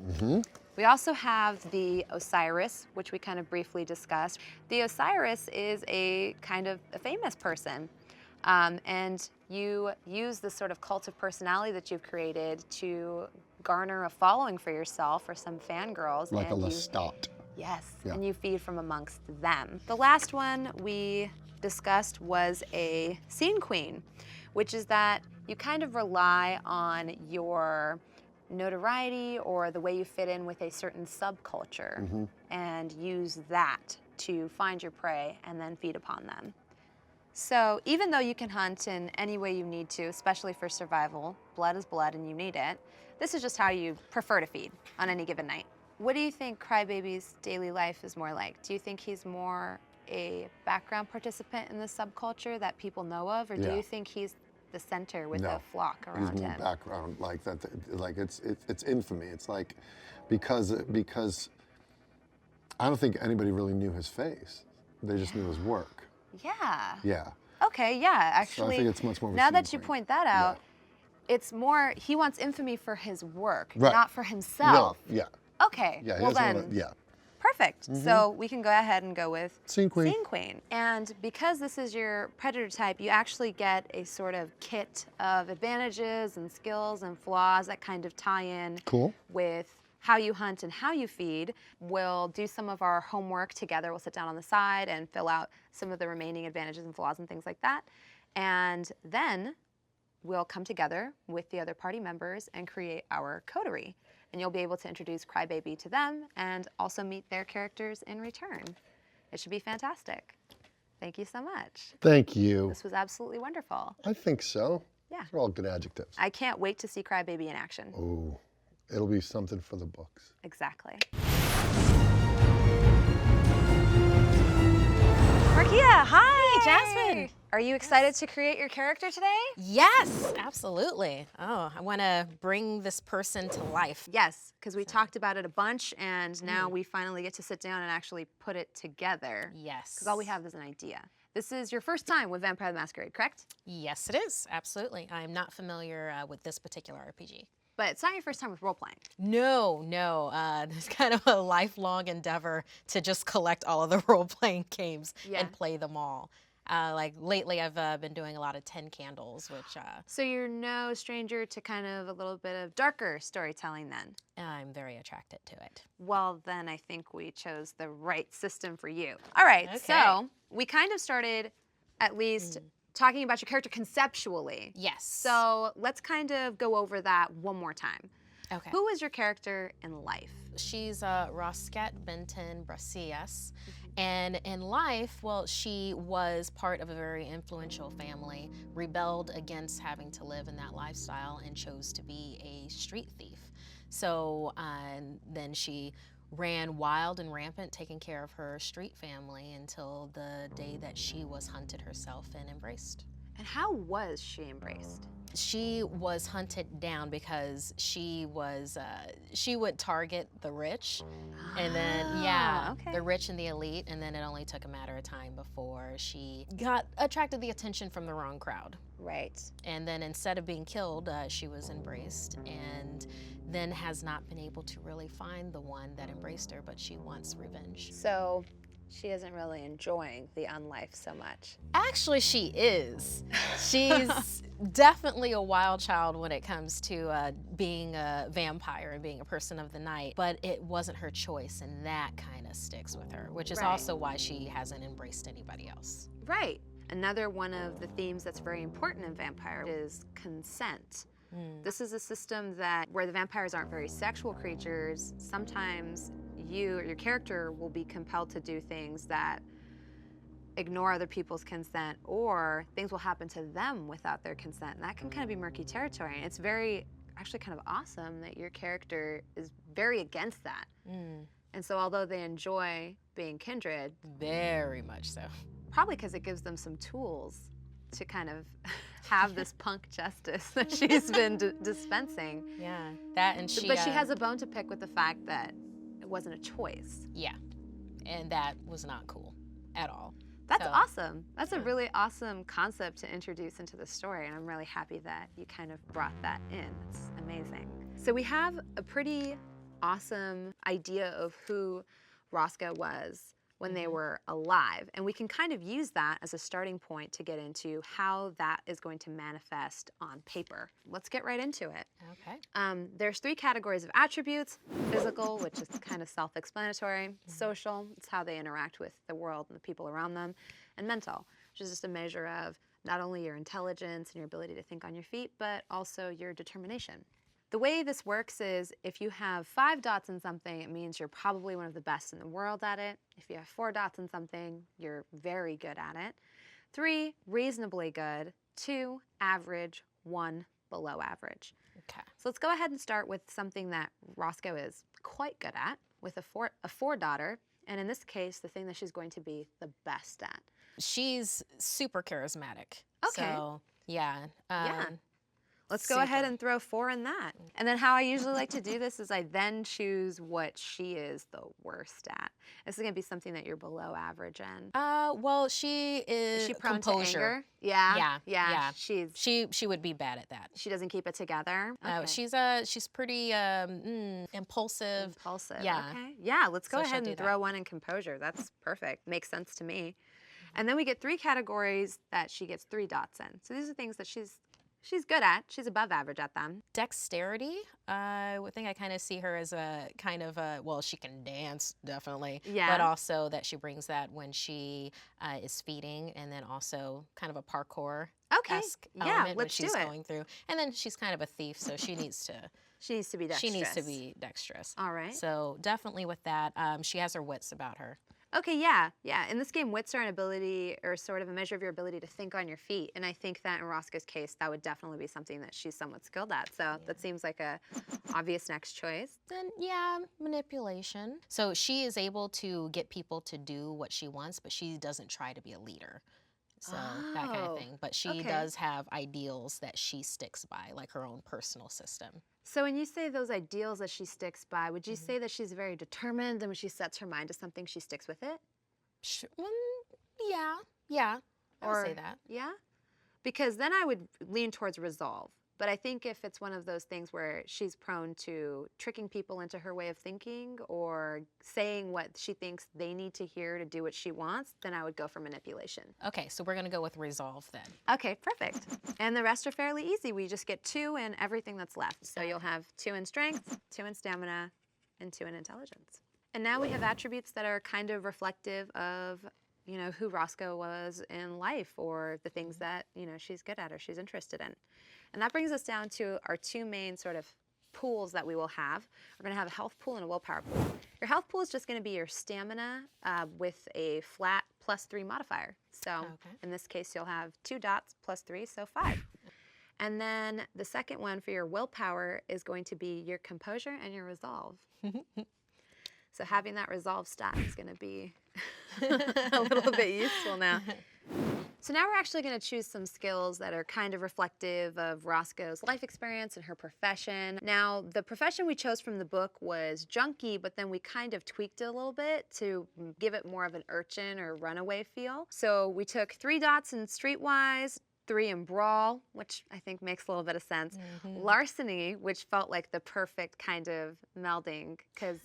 We also have the Osiris, which we kind of briefly discussed. The Osiris is a kind of a famous person. And you use this sort of cult of personality that you've created to garner a following for yourself or some fangirls. Like a and you- Lestat. Yes, Yeah. and you feed from amongst them. The last one we discussed was a scene queen, which is that you kind of rely on your notoriety or the way you fit in with a certain subculture and use that to find your prey and then feed upon them. So even though you can hunt in any way you need to, especially for survival, blood is blood and you need it, this is just how you prefer to feed on any given night. What do you think Crybaby's daily life is more like? Do you think he's more a background participant in the subculture that people know of, or do Yeah. you think he's the center with No. a flock He's around more him? background, like that. Like it's infamy. It's like because I don't think anybody really knew his face. They just knew his work. Yeah. Yeah. Okay, yeah, So I actually, think it's much more of a now scene that you for him. point that out, it's more, he wants infamy for his work, Right. not for himself. No. Yeah. Okay, Yeah. well he doesn't then, wanna, yeah. perfect. So we can go ahead and go with Scene queen. Scene Queen. And because this is your predator type, you actually get a sort of kit of advantages and skills and flaws that kind of tie in Cool. with how you hunt and how you feed. We'll do some of our homework together. We'll sit down on the side and fill out some of the remaining advantages and flaws and things like that. And then we'll come together with the other party members and create our coterie. And you'll be able to introduce Crybaby to them and also meet their characters in return. It should be fantastic. Thank you so much. Thank you. This was absolutely wonderful. I think so. Yeah. They're all good adjectives. I can't wait to see Crybaby in action. Oh, it'll be something for the books. Exactly. Markeia, hi! Jasmine. Are you excited to create your character today? Yes, absolutely. Oh, I want to bring this person to life. Yes, because we talked about it a bunch, and now we finally get to sit down and actually put it together. Yes. Because all we have is an idea. This is your first time with Vampire the Masquerade, correct? Yes, it is. Absolutely. I'm not familiar with this particular RPG. But it's not your first time with role-playing. No. It's kind of a lifelong endeavor to just collect all of the role-playing games and play them all. Like lately, I've been doing a lot of 10 Candles, which So you're no stranger to kind of a little bit of darker storytelling then? I'm very attracted to it. Well, then I think we chose the right system for you. All right, Okay. so we kind of started at least talking about your character conceptually. Yes. So let's kind of go over that one more time. Okay. Who is your character in life? She's Rosket Benton Brasillas. And in life, well, she was part of a very influential family, rebelled against having to live in that lifestyle, and chose to be a street thief. So then she ran wild and rampant, taking care of her street family until the day that she was hunted herself and embraced. And how was she embraced? She was hunted down because she would target the rich, and then okay. the rich and the elite, and then it only took a matter of time before she attracted the attention from the wrong crowd. Right. And then instead of being killed, she was embraced, and then has not been able to really find the one that embraced her, but she wants revenge. So she isn't really enjoying the unlife so much. Actually, she is. She's definitely a wild child when it comes to being a vampire and being a person of the night, but it wasn't her choice, and that kind of sticks with her, which is Right. also why she hasn't embraced anybody else. Right. Another one of the themes that's very important in vampire is consent. This is a system that where the vampires aren't very sexual creatures, sometimes you or your character will be compelled to do things that ignore other people's consent, or things will happen to them without their consent. And that can kind of be murky territory. And it's very, actually kind of awesome that your character is very against that. And so although they enjoy being kindred, Very much so. probably because it gives them some tools to kind of have this punk justice that she's been dispensing. Yeah, that and she. But she has a bone to pick with the fact that it wasn't a choice. Yeah, and that was not cool at all. That's So, awesome. That's a really awesome concept to introduce into the story, and I'm really happy that you kind of brought that in. It's amazing. So we have a pretty awesome idea of who Rosca was when they were alive, and we can kind of use that as a starting point to get into how that is going to manifest on paper. Let's get right into it. Okay. There's 3 categories of attributes: physical, which is kind of self-explanatory; social, it's how they interact with the world and the people around them; and mental, which is just a measure of not only your intelligence and your ability to think on your feet, but also your determination. The way this works is if you have 5 dots in something, it means you're probably one of the best in the world at it. If you have 4 dots in something, you're very good at it. 3, reasonably good. 2, average. 1, below average. Okay. So let's go ahead and start with something that Roscoe is quite good at, with a four daughter, and in this case, the thing that she's going to be the best at. She's super charismatic. Okay. So, yeah. Yeah. Let's go ahead and throw 4 in that. And then how I usually like to do this is I then choose what she is the worst at. This is going to be something that you're below average in. Well, she is Is she prone composure. to anger? Yeah. Yeah. She's She would be bad at that. she doesn't keep it together. Okay. She's pretty impulsive. Impulsive. Yeah. Okay. Yeah, let's go So she'll ahead do and that. throw 1 in composure. That's perfect. Makes sense to me. And then we get 3 categories that she gets 3 dots in. So these are things that she's good at. She's above average at them. Dexterity. I would think I kind of see her as a kind of a, well, she can dance, definitely. Yeah. But also that she brings that when she is feeding, and then also kind of a parkour. Okay. Yeah, Element when let's she's do it. going through. And then she's kind of a thief, so she needs to She needs to be dexterous. she needs to be dexterous. All right. So definitely with that, she has her wits about her. Okay, yeah. In this game, wits are an ability, or sort of a measure of your ability to think on your feet. And I think that in Roscoe's case, that would definitely be something that she's somewhat skilled at. So that seems like a obvious next choice. Then, yeah, manipulation. So she is able to get people to do what she wants, but she doesn't try to be a leader. So that kind Oh, of thing. But she okay. does have ideals that she sticks by, like her own personal system. So when you say those ideals that she sticks by, would you say that she's very determined, and when she sets her mind to something, she sticks with it? Yeah, I would Or- say that. Yeah? Because then I would lean towards resolve. But I think if it's one of those things where she's prone to tricking people into her way of thinking or saying what she thinks they need to hear to do what she wants, then I would go for manipulation. Okay, so we're gonna go with resolve then. Okay, perfect. And the rest are fairly easy. We just get 2 in everything that's left. So you'll have 2 in strength, 2 in stamina, and 2 in intelligence. And now we have attributes that are kind of reflective of, you know, who Roscoe was in life, or the things that, you know, she's good at or she's interested in. And that brings us down to our 2 main sort of pools that we will have. We're going to have a health pool and a willpower pool. Your health pool is just going to be your stamina with a flat +3 modifier. So Okay. in this case, you'll have 2 dots +3, so 5. And then the second one for your willpower is going to be your composure and your resolve. So having that resolve stat is going to be a little bit useful now. So now we're actually going to choose some skills that are kind of reflective of Roscoe's life experience and her profession. Now, the profession we chose from the book was junkie, but then we kind of tweaked it a little bit to give it more of an urchin or runaway feel. So we took 3 dots in streetwise, 3 in brawl, which I think makes a little bit of sense. Larceny, which felt like the perfect kind of melding, because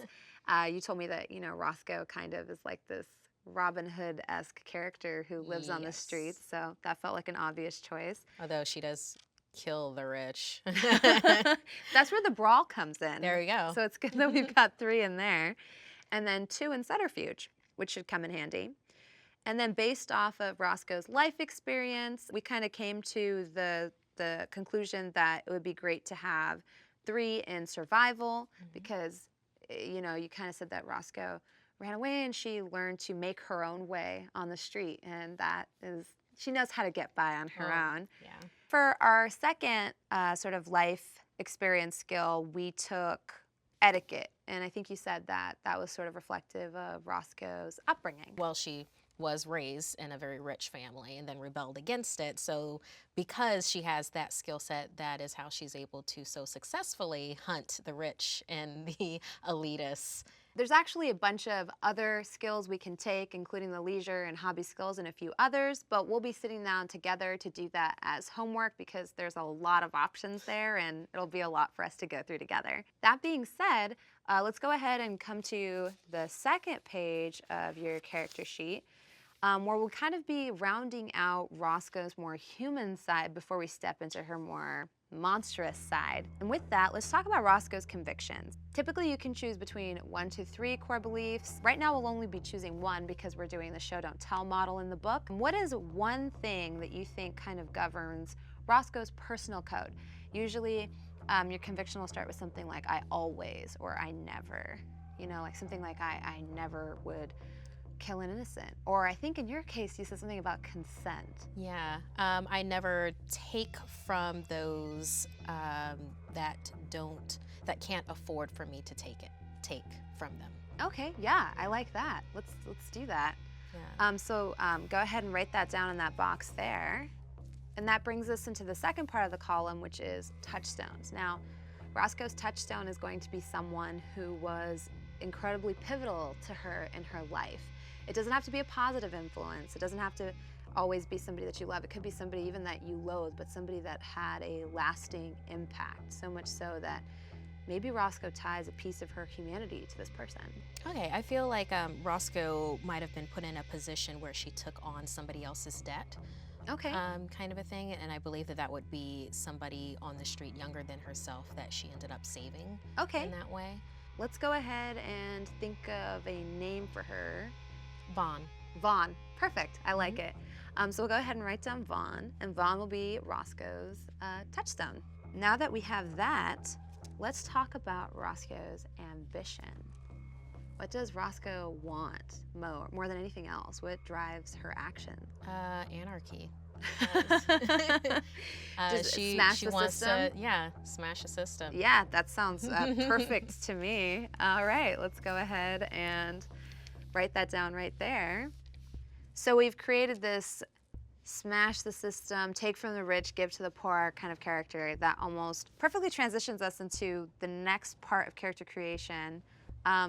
you told me that, you know, Roscoe kind of is like this Robin Hood-esque character who lives on the Yes. streets, so that felt like an obvious choice. Although she does kill the rich. That's where the brawl comes in. There you go. So it's good that we've got 3 in there. And then 2 in subterfuge, which should come in handy. And then based off of Roscoe's life experience, we kind of came to the conclusion that it would be great to have 3 in survival because, you know, you kind of said that Roscoe ran away and she learned to make her own way on the street. And that is, she knows how to get by on her own. Yeah. For our second sort of life experience skill, we took etiquette. And I think you said that that was sort of reflective of Roscoe's upbringing. Well, she was raised in a very rich family and then rebelled against it. So because she has that skill set, that is how she's able to so successfully hunt the rich and the elitists. There's actually a bunch of other skills we can take, including the leisure and hobby skills and a few others, but we'll be sitting down together to do that as homework because there's a lot of options there and it'll be a lot for us to go through together. That being said, let's go ahead and come to the second page of your character sheet, where we'll kind of be rounding out Roscoe's more human side before we step into her more monstrous side. And with that, let's talk about Roscoe's convictions. Typically, you can choose between 1 to 3 core beliefs. Right now, we'll only be choosing 1 because we're doing the show don't tell model in the book. What is one thing that you think kind of governs Roscoe's personal code? Usually, your conviction will start with something like I always or I never. You know, like something like I never would kill an innocent. Or I think in your case, you said something about consent. Yeah, I never take from those that can't afford for me to take from them. Okay, yeah, I like that. Let's do that. Yeah. Go ahead and write that down in that box there. And that brings us into the second part of the column, which is touchstones. Now, Roscoe's touchstone is going to be someone who was incredibly pivotal to her in her life. It doesn't have to be a positive influence. It doesn't have to always be somebody that you love. It could be somebody even that you loathe, but somebody that had a lasting impact, so much so that maybe Roscoe ties a piece of her humanity to this person. Okay, I feel like Roscoe might have been put in a position where she took on somebody else's debt. Okay. Kind of a thing, and I believe that would be somebody on the street younger than herself that she ended up saving Okay. in that way. Let's go ahead and think of a name for her. Vaughn. Vaughn. Perfect. I like it. So we'll go ahead and write down Vaughn, and Vaughn will be Roscoe's touchstone. Now that we have that, let's talk about Roscoe's ambition. What does Roscoe want more than anything else? What drives her action? Anarchy. She wants system? to, smash the system. Yeah, that sounds perfect to me. All right, let's go ahead and write that down right there. So we've created this smash the system, take from the rich, give to the poor kind of character that almost perfectly transitions us into the next part of character creation,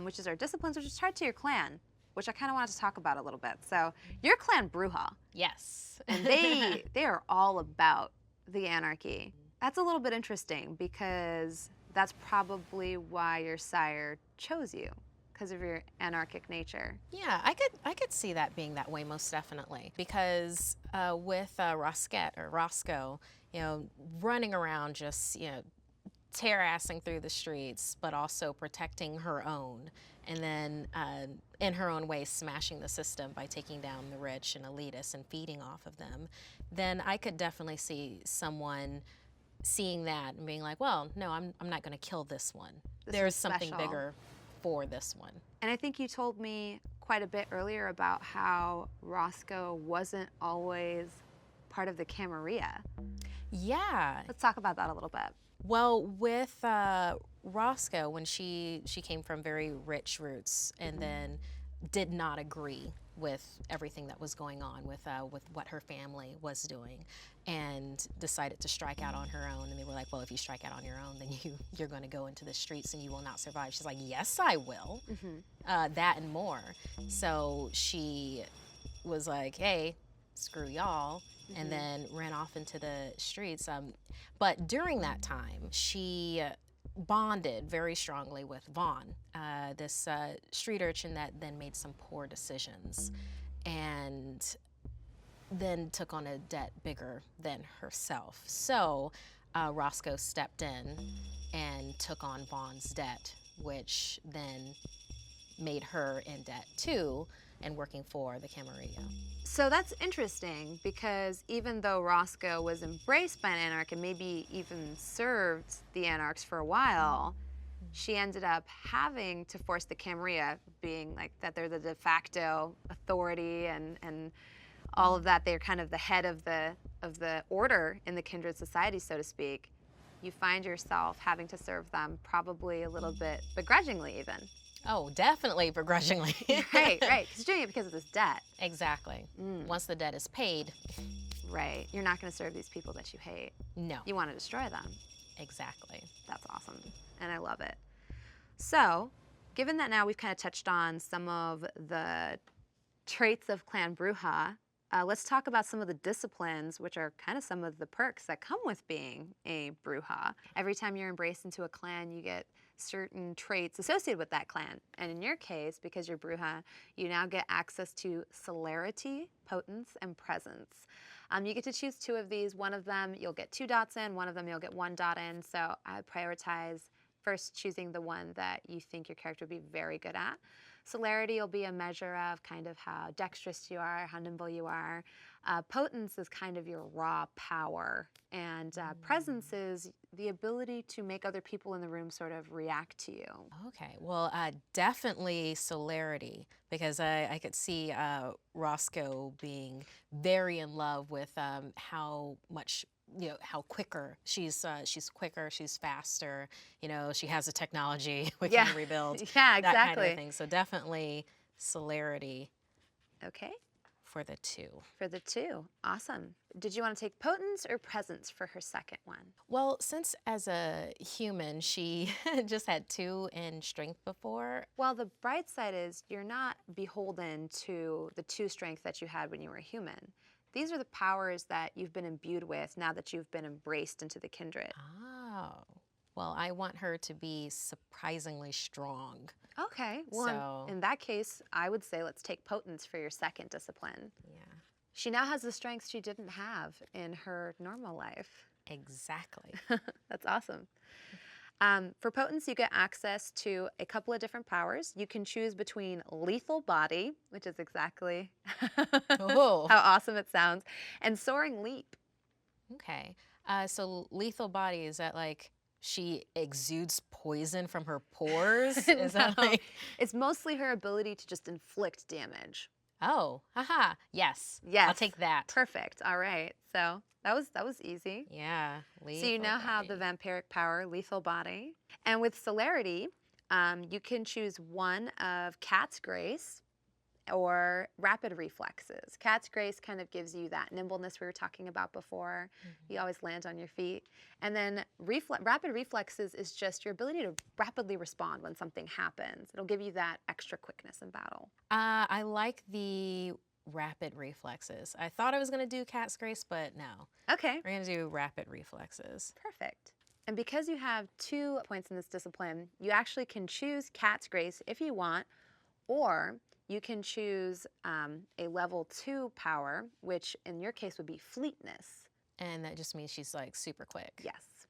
which is our disciplines, which is tied to your clan, which I kind of wanted to talk about a little bit. So your clan Bruja, Yes. and they are all about the anarchy. That's a little bit interesting because that's probably why your sire chose you, because of your anarchic nature. Yeah, I could see that being that way, most definitely, because with Roscoe, running around just terrassing through the streets, but also protecting her own, and then in her own way smashing the system by taking down the rich and elitists and feeding off of them, then I could definitely see someone seeing that and being like, well, no, I'm not going to kill this one. There's something special. bigger for this one. And I think you told me quite a bit earlier about how Roscoe wasn't always part of the Camarilla. Yeah. Let's talk about that a little bit. Well, with Roscoe, when she came from very rich roots and then did not agree with everything that was going on with what her family was doing, and decided to strike out on her own. And they were like, well, if you strike out on your own, then you're going to go into the streets and you will not survive. She's like, yes, I will. That and more. So she was like, hey, screw y'all, and then ran off into the streets. But during that time, she bonded very strongly with Vaughn, this street urchin that then made some poor decisions and then took on a debt bigger than herself. So Roscoe stepped in and took on Vaughn's debt, which then made her in debt too, and working for the Camarilla. So that's interesting because even though Roscoe was embraced by an anarch and maybe even served the anarchs for a while, she ended up having to force the Camarilla, being like that they're the de facto authority and all of that. They're kind of the head of the order in the kindred society, so to speak. You find yourself having to serve them probably a little bit begrudgingly even. Oh, definitely begrudgingly. Right, because you're doing it because of this debt. Exactly. Once the debt is paid. Right, you're not going to serve these people that you hate. No. You want to destroy them. Exactly. That's awesome, and I love it. So, given that now we've kind of touched on some of the traits of Clan Bruja, let's talk about some of the disciplines, which are kind of some of the perks that come with being a Bruja. Every time you're embraced into a clan, you get certain traits associated with that clan. And in your case, because you're Bruja, you now get access to celerity, potence, and presence. You get to choose 2 of these. One of them you'll get 2 dots in, one of them you'll get 1 dot in. So I would prioritize first choosing the one that you think your character would be very good at. Celerity will be a measure of kind of how dexterous you are, how nimble you are. Potence is kind of your raw power, and presence is the ability to make other people in the room sort of react to you. Okay, well, definitely celerity, because I could see Roscoe being very in love with how much, how quicker she's quicker, she's faster, she has the technology, we Yeah. can rebuild, Yeah, that kind exactly. of thing. So definitely celerity Okay, for the 2. for the 2. Awesome. Did you want to take potence or presence for her second one? Well, since as a human, she just had 2 in strength before. Well, the bright side is you're not beholden to the 2 strength that you had when you were a human. These are the powers that you've been imbued with now that you've been embraced into the kindred. Oh, well, I want her to be surprisingly strong. Okay, well, in that case, I would say let's take potence for your second discipline. Yeah, She now has the strengths she didn't have in her normal life. exactly. That's awesome. For potence, you get access to a couple of different powers. You can choose between lethal body, which is exactly Oh. how awesome it sounds, and soaring leap. Okay, so lethal body, is that like she exudes poison from her pores? Is that No, like, it's mostly her ability to just inflict damage. oh, haha, yes. I'll Yes. take that. Perfect. All right. So that was easy. Yeah, So you lethal now have the body. vampiric power, lethal body. And with celerity, you can choose one of Cat's Grace or rapid reflexes. Cat's Grace kind of gives you that nimbleness we were talking about before. You always land on your feet. And then rapid reflexes is just your ability to rapidly respond when something happens. It'll give you that extra quickness in battle. I like the rapid reflexes. I thought I was going to do Cat's Grace, but no. Okay, We're going to do rapid reflexes. perfect. And because you have 2 points in this discipline, you actually can choose Cat's Grace if you want, or you can choose a level 2 power, which in your case would be fleetness. And that just means she's like super quick. Yes.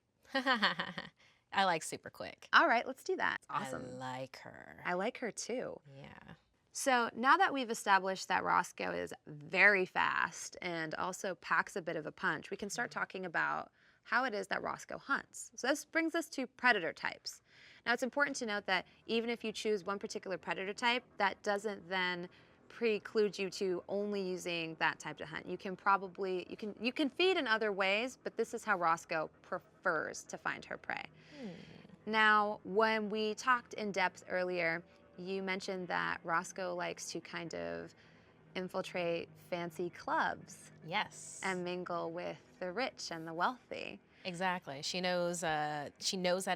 I like super quick. All right, let's do that. Awesome. I like her. I like her too. Yeah. So now that we've established that Roscoe is very fast and also packs a bit of a punch, we can start talking about how it is that Roscoe hunts. So this brings us to predator types. Now it's important to note that even if you choose one particular predator type, that doesn't then preclude you to only using that type to hunt. You can you can feed in other ways, but this is how Roscoe prefers to find her prey. Now, when we talked in depth earlier, you mentioned that Roscoe likes to kind of infiltrate fancy clubs Yes. and mingle with the rich and the wealthy. Exactly. She knows that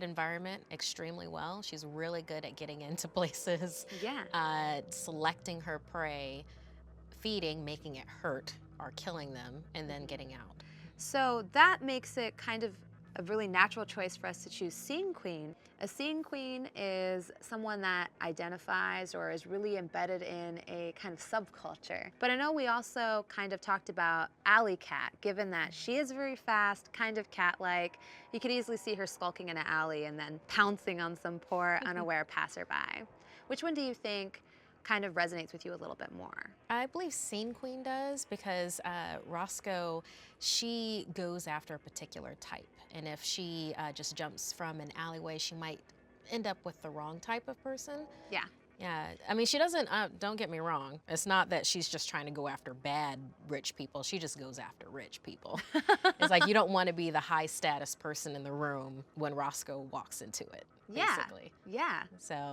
environment extremely well. She's really good at getting into places, Yeah. selecting her prey, feeding, making it hurt, or killing them, and then getting out. So that makes it kind of a really natural choice for us to choose Scene Queen. A Scene Queen is someone that identifies or is really embedded in a kind of subculture. But I know we also kind of talked about Alley Cat, given that she is very fast, kind of cat-like. You could easily see her skulking in an alley and then pouncing on some poor unaware passerby. Which one do you think kind of resonates with you a little bit more? I believe Scene Queen does, because Roscoe, she goes after a particular type. And if she just jumps from an alleyway, she might end up with the wrong type of person. Yeah. Yeah, I mean, she doesn't, don't get me wrong. It's not that she's just trying to go after bad rich people. She just goes after rich people. It's like you don't want to be the high status person in the room when Roscoe walks into it, basically. Yeah. So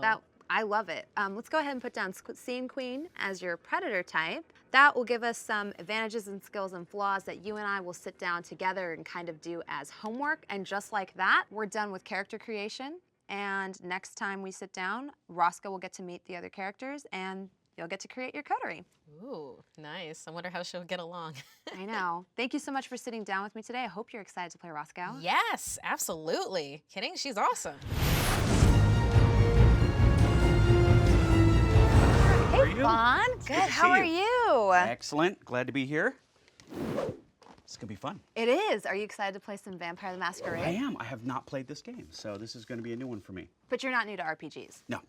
I love it. Let's go ahead and put down Scene Queen as your predator type. That will give us some advantages and skills and flaws that you and I will sit down together and kind of do as homework. And just like that, we're done with character creation. And next time we sit down, Roscoe will get to meet the other characters and you'll get to create your coterie. Ooh, nice. I wonder how she'll get along. I know. Thank you so much for sitting down with me today. I hope you're excited to play Roscoe. Yes, absolutely. Kidding? She's awesome. How are you? Fon, It's good. to How see are you? Excellent. Glad to be here. It's gonna be fun. It is. Are you excited to play some Vampire the Masquerade? I am. I have not played this game, so this is gonna be a new one for me. But you're not new to RPGs. No.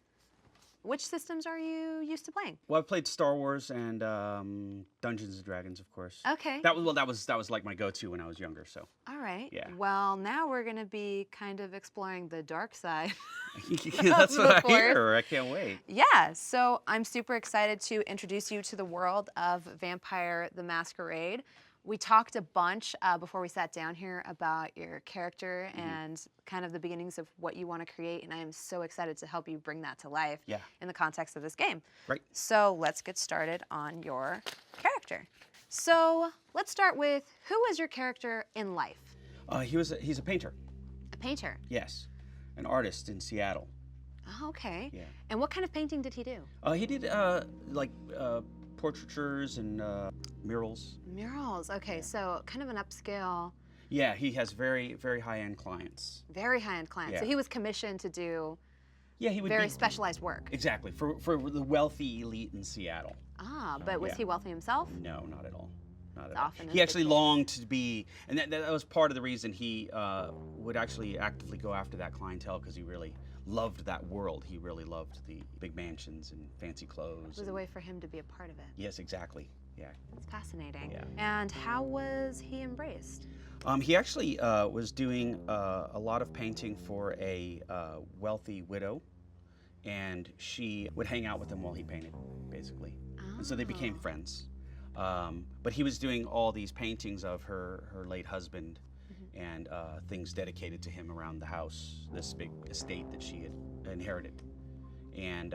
Which systems are you used to playing? Well, I've played Star Wars and Dungeons and Dragons, of course. Okay. That was like my go-to when I was younger. So. All right. Yeah. Well, now we're going to be kind of exploring the dark side. That's what I Force. hear. I can't wait. Yeah, so I'm super excited to introduce you to the world of Vampire the Masquerade. We talked a bunch before we sat down here about your character and kind of the beginnings of what you want to create, and I am so excited to help you bring that to life in the context of this game. Right. So let's get started on your character. So let's start with, who was your character in life? He's a painter. A painter? Yes, an artist in Seattle. Oh, okay. Yeah. And what kind of painting did he do? He did portraitures and murals. Murals. Okay, so kind of an upscale. Yeah, he has very, very high-end clients. Very high-end clients. So Yeah. he was commissioned to do He would very be, specialized work. Exactly, for the wealthy elite in Seattle. Ah, but was Yeah. he wealthy himself? No, not at all. Not at It's all. often is He the actually case. longed to be, and that was part of the reason he would actually actively go after that clientele, because he really loved that world. He really loved the big mansions and fancy clothes. It was a way for him to be a part of it. Yes, exactly. Yeah. It's fascinating. Yeah. And how was he embraced? He actually was doing a lot of painting for a wealthy widow, and she would hang out with him while he painted, basically. And so they became friends. But he was doing all these paintings of her late husband and things dedicated to him around the house, this big estate that she had inherited. And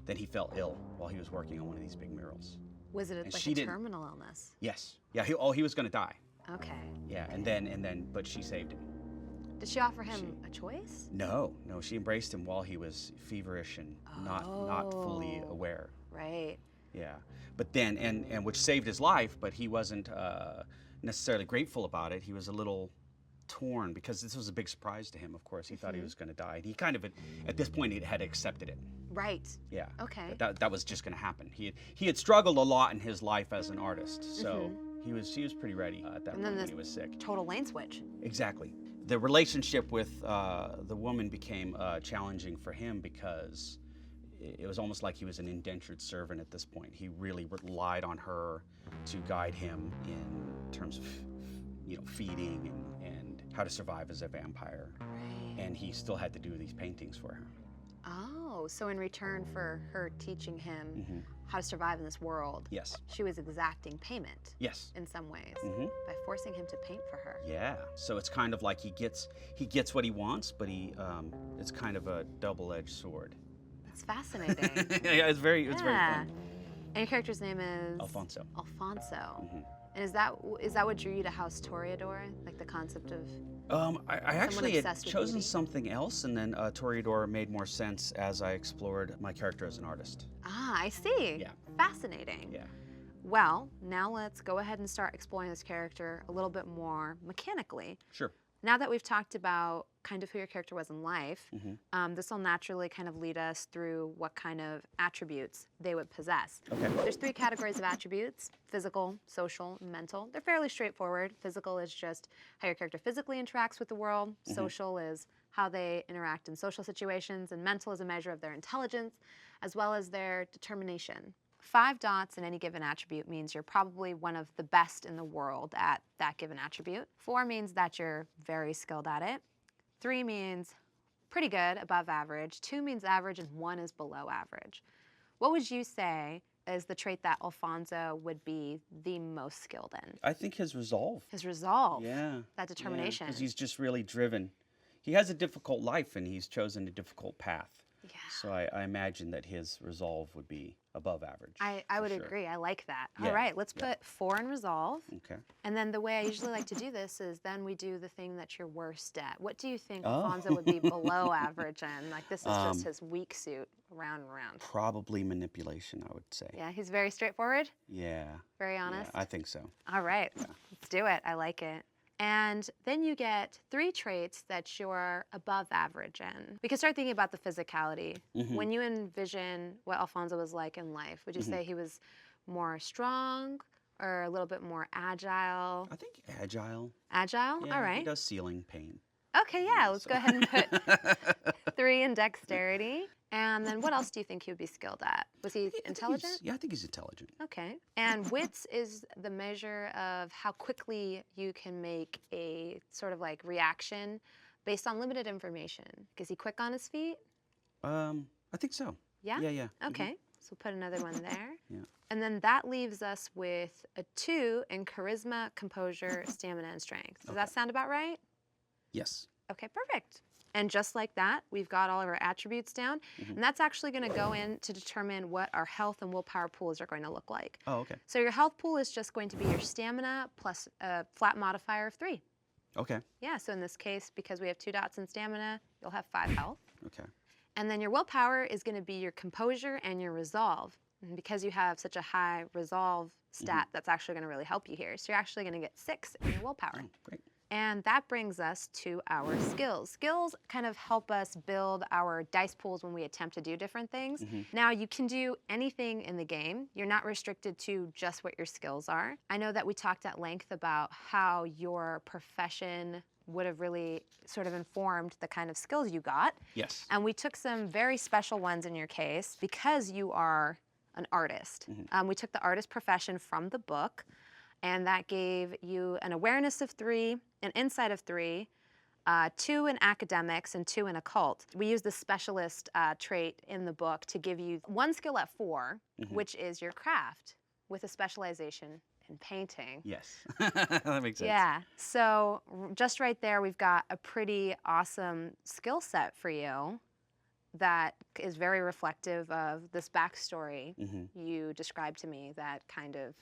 then he fell ill while he was working on one of these big murals. Was it And like she a didn't- terminal illness? Yes. Yeah, he was going to die. Okay. Yeah, but she saved him. Did she offer him a choice? No, she embraced him while he was feverish and not fully aware. Right. Yeah, but then, and which saved his life, but he wasn't necessarily grateful about it. He was a little torn, because this was a big surprise to him, of course. He thought he was going to die. He kind of, at this point, he had accepted it. Right. Yeah. Okay. That was just going to happen. He had struggled a lot in his life as an artist, so he was pretty ready at that And then point when this he was sick. total lane switch. Exactly. The relationship with the woman became challenging for him, because it was almost like he was an indentured servant at this point. He really relied on her to guide him in terms of, feeding and how to survive as a vampire. Right. And he still had to do these paintings for her. Oh, so in return for her teaching him Mhm. how to survive in this world, Yes. she was exacting payment Yes. in some ways Mhm. by forcing him to paint for her. Yeah. So it's kind of like he gets what he wants, but it's kind of a double-edged sword. That's fascinating. Yeah, it's very Yeah. fun. And your character's name is? Alfonso. Alfonso. Mhm. And is that what drew you to House Toreador? Like the concept of? I actually had obsessed with chosen beauty? something else, and then Toreador made more sense as I explored my character as an artist. Ah, I see. Yeah. Fascinating. Yeah. Well, now let's go ahead and start exploring this character a little bit more mechanically. Sure. Now that we've talked about kind of who your character was in life, Mhm. this will naturally kind of lead us through what kind of attributes they would possess. Okay. There's 3 categories of attributes: physical, social, and mental. They're fairly straightforward. Physical is just how your character physically interacts with the world. Social is how they interact in social situations, and mental is a measure of their intelligence as well as their determination. 5 dots in any given attribute means you're probably one of the best in the world at that given attribute. 4 means that you're very skilled at it. 3 means pretty good, above average. 2 means average, and 1 is below average. What would you say is the trait that Alfonso would be the most skilled in? I think his resolve. His resolve. Yeah. That determination. Because he's just really driven. He has a difficult life, and he's chosen a difficult path. Yeah. So I imagine that his resolve would be above average. I for would sure. agree. I like that. Yeah, All right, let's yeah. put 4 in resolve. Okay. And then the way I usually like to do this is then we do the thing that you're worst at. What do you think Oh. Alfonso would be below average in? Like this is just Um, his weak suit, round and round. Probably manipulation, I would say. Yeah, he's very straightforward, Yeah. very Yeah, honest. I think so. All right, let's do it. I like it. And then you get 3 traits that you're above average in. We can start thinking about the physicality. Mhm. When you envision what Alfonso was like in life, would you say he was more strong or a little bit more agile? I think agile. Agile? Yeah, All He right. does ceiling paint. Okay, yeah, let's go ahead and put 3 in dexterity. And then what else do you think he would be skilled at? Was he intelligent? Yeah, I think he's intelligent. Okay. And wits is the measure of how quickly you can make a sort of like reaction based on limited information. Is he quick on his feet? I think so. Yeah? Yeah. Okay. So we'll put another one there. Yeah. And then that leaves us with a 2 in charisma, composure, stamina, and strength. Does that sound about right? Yes. Okay, perfect. And just like that, we've got all of our attributes down. And that's actually going to go in to determine what our health and willpower pools are going to look like. Oh, okay. So your health pool is just going to be your stamina plus a flat modifier of 3. Okay. Yeah, so in this case, because we have 2 dots in stamina, you'll have 5 health. Okay. And then your willpower is going to be your composure and your resolve. And because you have such a high resolve stat, that's actually going to really help you here. So you're actually going to get 6 in your willpower. Oh, great. And that brings us to our skills. Skills kind of help us build our dice pools when we attempt to do different things. Now, you can do anything in the game. You're not restricted to just what your skills are. I know that we talked at length about how your profession would have really sort of informed the kind of skills you got. Yes. And we took some very special ones in your case because you are an artist. We took the artist profession from the book, and that gave you an awareness of 3, an insight of 3, 2 in academics, and 2 in occult. We used the specialist trait in the book to give you 1 skill at 4, which is your craft, with a specialization in painting. Yes. That makes sense. Yeah, so just right there, we've got a pretty awesome skill set for you that is very reflective of this backstory you described to me that kind of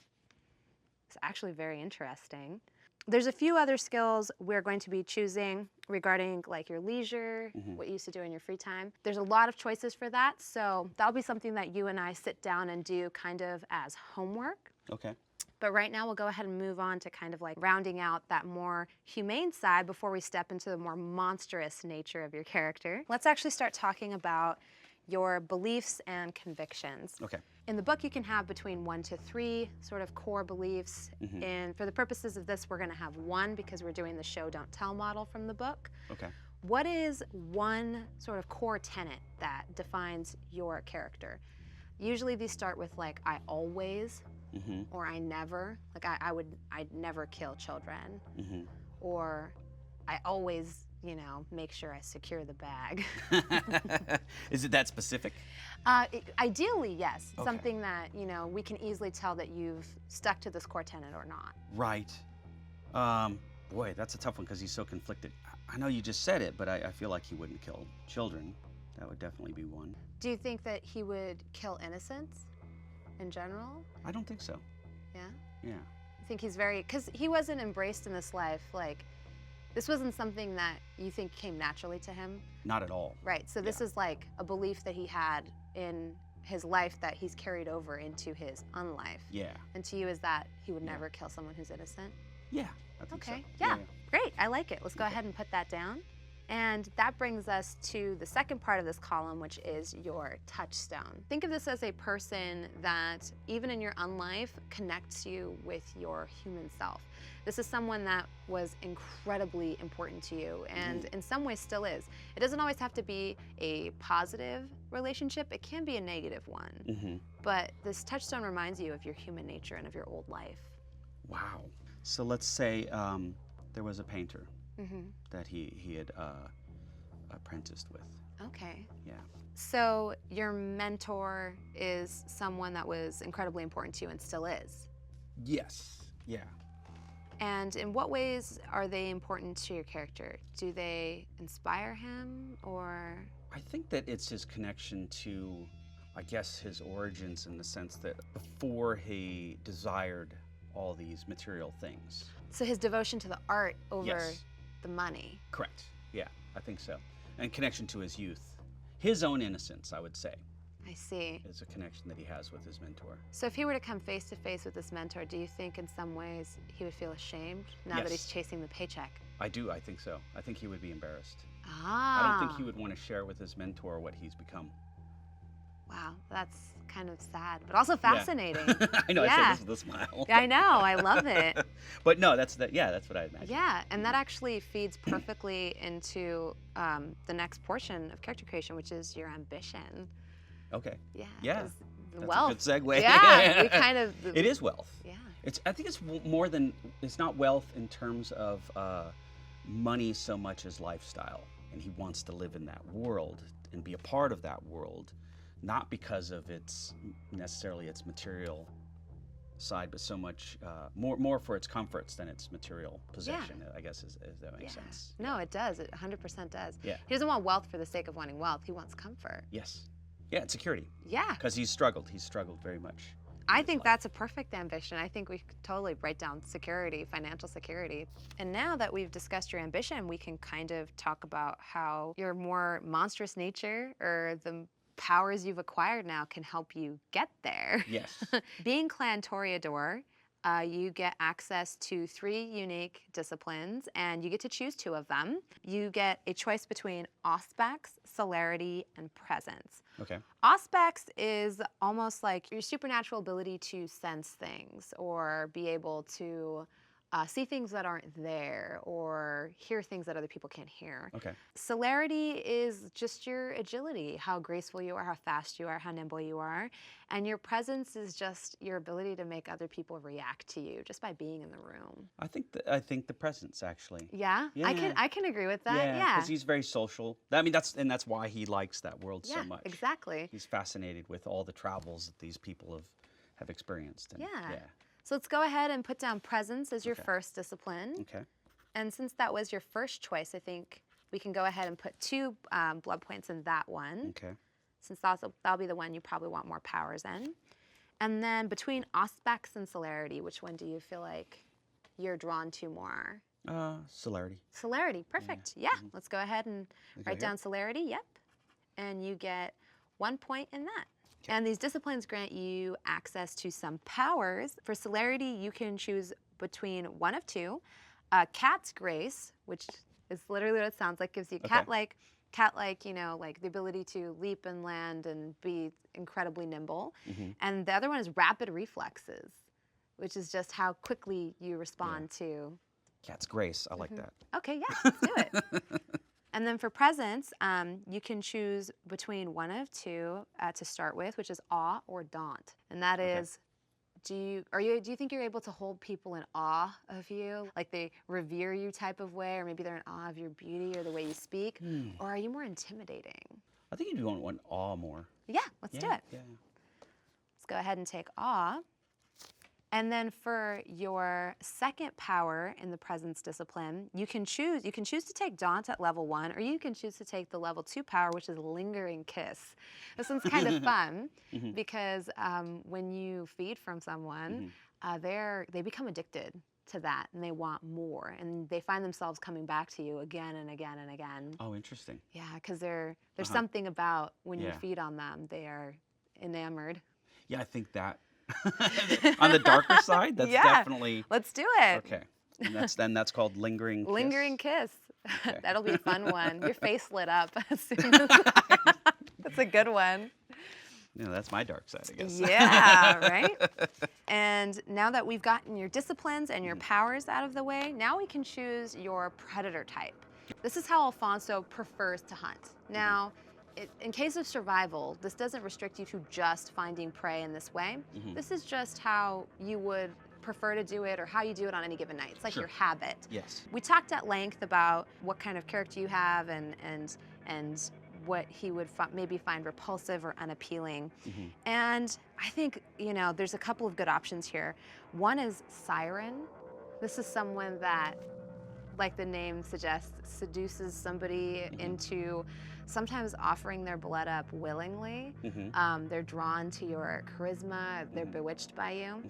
is actually very interesting. There's a few other skills we're going to be choosing regarding like your leisure, what you used to do in your free time. There's a lot of choices for that, so that'll be something that you and I sit down and do kind of as homework. Okay. But right now we'll go ahead and move on to kind of like rounding out that more humane side before we step into the more monstrous nature of your character. Let's actually start talking about your beliefs and convictions. Okay. In the book, you can have between 1 to 3 sort of core beliefs. And for the purposes of this, we're going to have 1 because we're doing the show don't tell model from the book. Okay. What is 1 sort of core tenet that defines your character? Usually these start with like, I always, or I never. Like I'd never kill children. Or I always, you know, make sure I secure the bag. Is it that specific? Ideally, yes. Okay. Something that, you know, we can easily tell that you've stuck to this core tenet or not. Right. Boy, that's a tough one because he's so conflicted. I know you just said it, but I feel like he wouldn't kill children. That would definitely be 1. Do you think that he would kill innocents in general? I don't think so. Yeah? Yeah. I think he's very, because he wasn't embraced in this life. Like, this wasn't something that you think came naturally to him. Not at all. Right, so this is like a belief that he had in his life that he's carried over into his unlife. Yeah. And to you is that he would never kill someone who's innocent? Yeah, I think so. Okay, yeah, great, I like it. Let's go ahead and put that down. And that brings us to the second part of this column, which is your touchstone. Think of this as a person that, even in your unlife, connects you with your human self. This is someone that was incredibly important to you, and in some ways still is. It doesn't always have to be a positive relationship, it can be a negative one. But this touchstone reminds you of your human nature and of your old life. Wow. So let's say there was a painter that he had apprenticed with. Okay. Yeah. So your mentor is someone that was incredibly important to you and still is. Yes. Yeah. And in what ways are they important to your character? Do they inspire him, or? I think that it's his connection to, I guess, his origins in the sense that before he desired all these material things. So his devotion to the art over Yes. the money. Correct. Yeah, I think so. And connection to his youth. His own innocence, I would say, I see. is a connection that he has with his mentor. So if he were to come face to face with this mentor, do you think in some ways he would feel ashamed now that he's Yes. chasing the paycheck? I do, I think so. I think he would be embarrassed. Ah. I don't think he would want to share with his mentor what he's become. Wow, that's kind of sad, but also fascinating. I know. Yeah. I say this with a smile. Yeah, I know. I love it. But no, that's what I imagine. Yeah, and that actually feeds perfectly into the next portion of character creation, which is your ambition. Okay. Yeah. Yeah. 'Cause the That's wealth. a good segue. Yeah, we kind of. It is wealth. Yeah. I think it's more than, it's not wealth in terms of money so much as lifestyle. And he wants to live in that world and be a part of that world, not because of necessarily its material side, but so much more for its comforts than its material possession. I guess if that makes sense. No, it does. It 100% does. Yeah. He doesn't want wealth for the sake of wanting wealth. He wants comfort. Yes. Yeah, and security. Yeah. Because he's struggled. He's struggled very much. I think that's a perfect ambition. I think we could totally write down security, financial security. And now that we've discussed your ambition, we can kind of talk about how your more monstrous nature or the powers you've acquired now can help you get there. Yes. Being Clan Toreador, you get access to 3 unique disciplines, and you get to choose 2 of them. You get a choice between Auspex, Celerity, and Presence. Okay. Auspex is almost like your supernatural ability to sense things or be able to see things that aren't there or hear things that other people can't hear. Okay. Celerity is just your agility, how graceful you are, how fast you are, how nimble you are. And your presence is just your ability to make other people react to you just by being in the room. I think the presence actually. Yeah? I can agree with that. Yeah. Because he's very social. I mean, that's why he likes that world so Yeah, much. exactly. He's fascinated with all the travels that these people have experienced. And, Yeah. So let's go ahead and put down presence as your Okay. first discipline. Okay. And since that was your first choice, I think we can go ahead and put 2 blood points in that one. Okay. Since that'll be the one you probably want more powers in. And then between Auspex and Celerity, which one do you feel like you're drawn to more? Celerity. Celerity, perfect. Yeah, let's go ahead and write here? down Celerity, yep. And you get 1 point in that. And these disciplines grant you access to some powers. For Celerity, you can choose between one of 2. Cat's Grace, which is literally what it sounds like, gives you cat-like, like the ability to leap and land and be incredibly nimble. And the other one is Rapid Reflexes, which is just how quickly you respond to. Cat's Grace. I like that. Okay, yeah, let's do it. And then for presence, you can choose between one of 2 to start with, which is awe or daunt. And that is, do you think you're able to hold people in awe of you? Like they revere you type of way, or maybe they're in awe of your beauty or the way you speak? Or are you more intimidating? I think you'd want awe more. Yeah, let's do it. Yeah. Let's go ahead and take awe. And then for your second power in the presence discipline, you can choose to take daunt at level 1, or you can choose to take the level 2 power, which is lingering kiss. This one's kind of fun because when you feed from someone, they become addicted to that and they want more, and they find themselves coming back to you again and again and again. Oh, interesting. Yeah, because there's something about when you feed on them, they are enamored. Yeah, I think that. On the darker side, that's definitely. Let's do it. Okay. And that's called lingering kiss. Lingering kiss. Okay. That'll be a fun one. Your face lit up as soon as that's a good one. Yeah, that's my dark side, I guess. Yeah, right? And now that we've gotten your disciplines and your powers out of the way, now we can choose your predator type. This is how Alfonso prefers to hunt. Now, in case of survival, this doesn't restrict you to just finding prey in this way. This is just how you would prefer to do it or how you do it on any given night. It's like your habit. Yes. We talked at length about what kind of character you have and what he would maybe find repulsive or unappealing. And I think, there's a couple of good options here. One is Siren. This is someone that, like the name suggests, seduces somebody into sometimes offering their blood up willingly. They're drawn to your charisma, they're bewitched by you.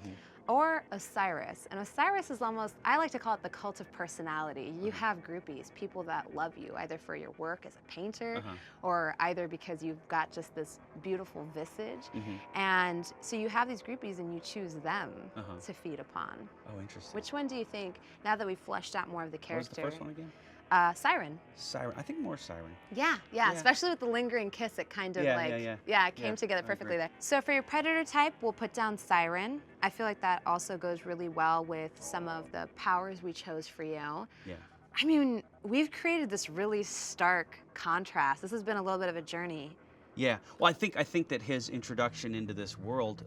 Or Osiris. And Osiris is almost, I like to call it the cult of personality. You have groupies, people that love you, either for your work as a painter, or either because you've got just this beautiful visage. And so you have these groupies and you choose them to feed upon. Oh, interesting. Which one do you think, now that we've fleshed out more of the character? What was the first one again? Siren. Siren. I think more Siren. Yeah, especially with the lingering kiss, it kind of it came together perfectly there. So for your predator type, we'll put down Siren. I feel like that also goes really well with some of the powers we chose for you. Yeah. I mean, we've created this really stark contrast. This has been a little bit of a journey. Yeah. Well, I think that his introduction into this world,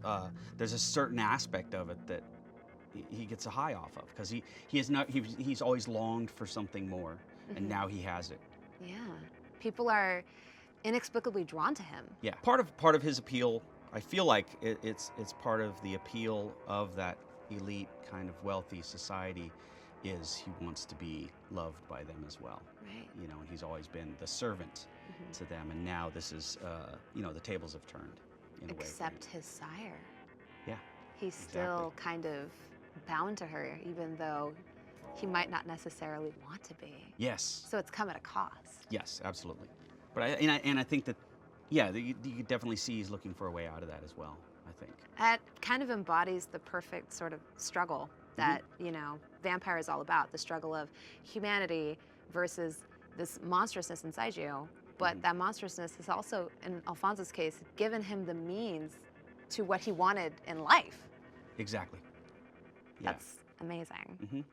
there's a certain aspect of it that he gets a high off of, because he's always longed for something more, and now he has it. Yeah. People are inexplicably drawn to him. Yeah. Part of his appeal, I feel like it's part of the appeal of that elite kind of wealthy society, is he wants to be loved by them as well. Right. You know, and he's always been the servant to them, and now this is, the tables have turned in a way. Except his sire. Yeah. He's still kind of bound to her, even though he might not necessarily want to be. Yes. So it's come at a cost. Yes, absolutely. But I think that, you could definitely see he's looking for a way out of that as well, I think. That kind of embodies the perfect sort of struggle that, Vampire is all about, the struggle of humanity versus this monstrousness inside you. But that monstrousness has also, in Alfonso's case, given him the means to what he wanted in life. Exactly. Yeah. That's amazing.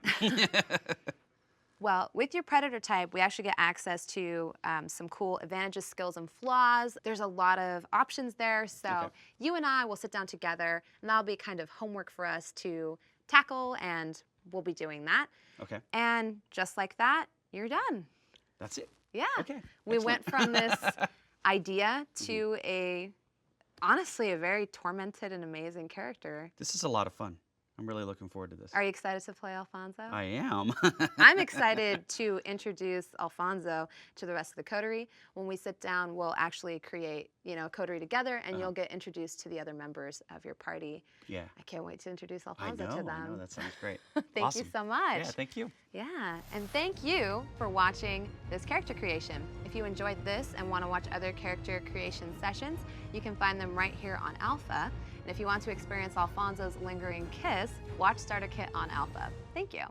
Well, with your predator type, we actually get access to some cool advantages, skills, and flaws. There's a lot of options there. So you and I will sit down together, and that'll be kind of homework for us to tackle, and we'll be doing that. Okay. And just like that, you're done. That's it. Yeah. Okay. We Excellent. went from this idea to honestly, a very tormented and amazing character. This is a lot of fun. I'm really looking forward to this. Are you excited to play Alfonso? I am. I'm excited to introduce Alfonso to the rest of the coterie. When we sit down, we'll actually create, a coterie together, and you'll get introduced to the other members of your party. Yeah. I can't wait to introduce Alfonso to them. I know, that sounds great. Thank you so much. Yeah, thank you. Yeah, and thank you for watching this character creation. If you enjoyed this and want to watch other character creation sessions, you can find them right here on Alpha. And if you want to experience Alfonso's lingering kiss, watch Starter Kit on Alpha. Thank you.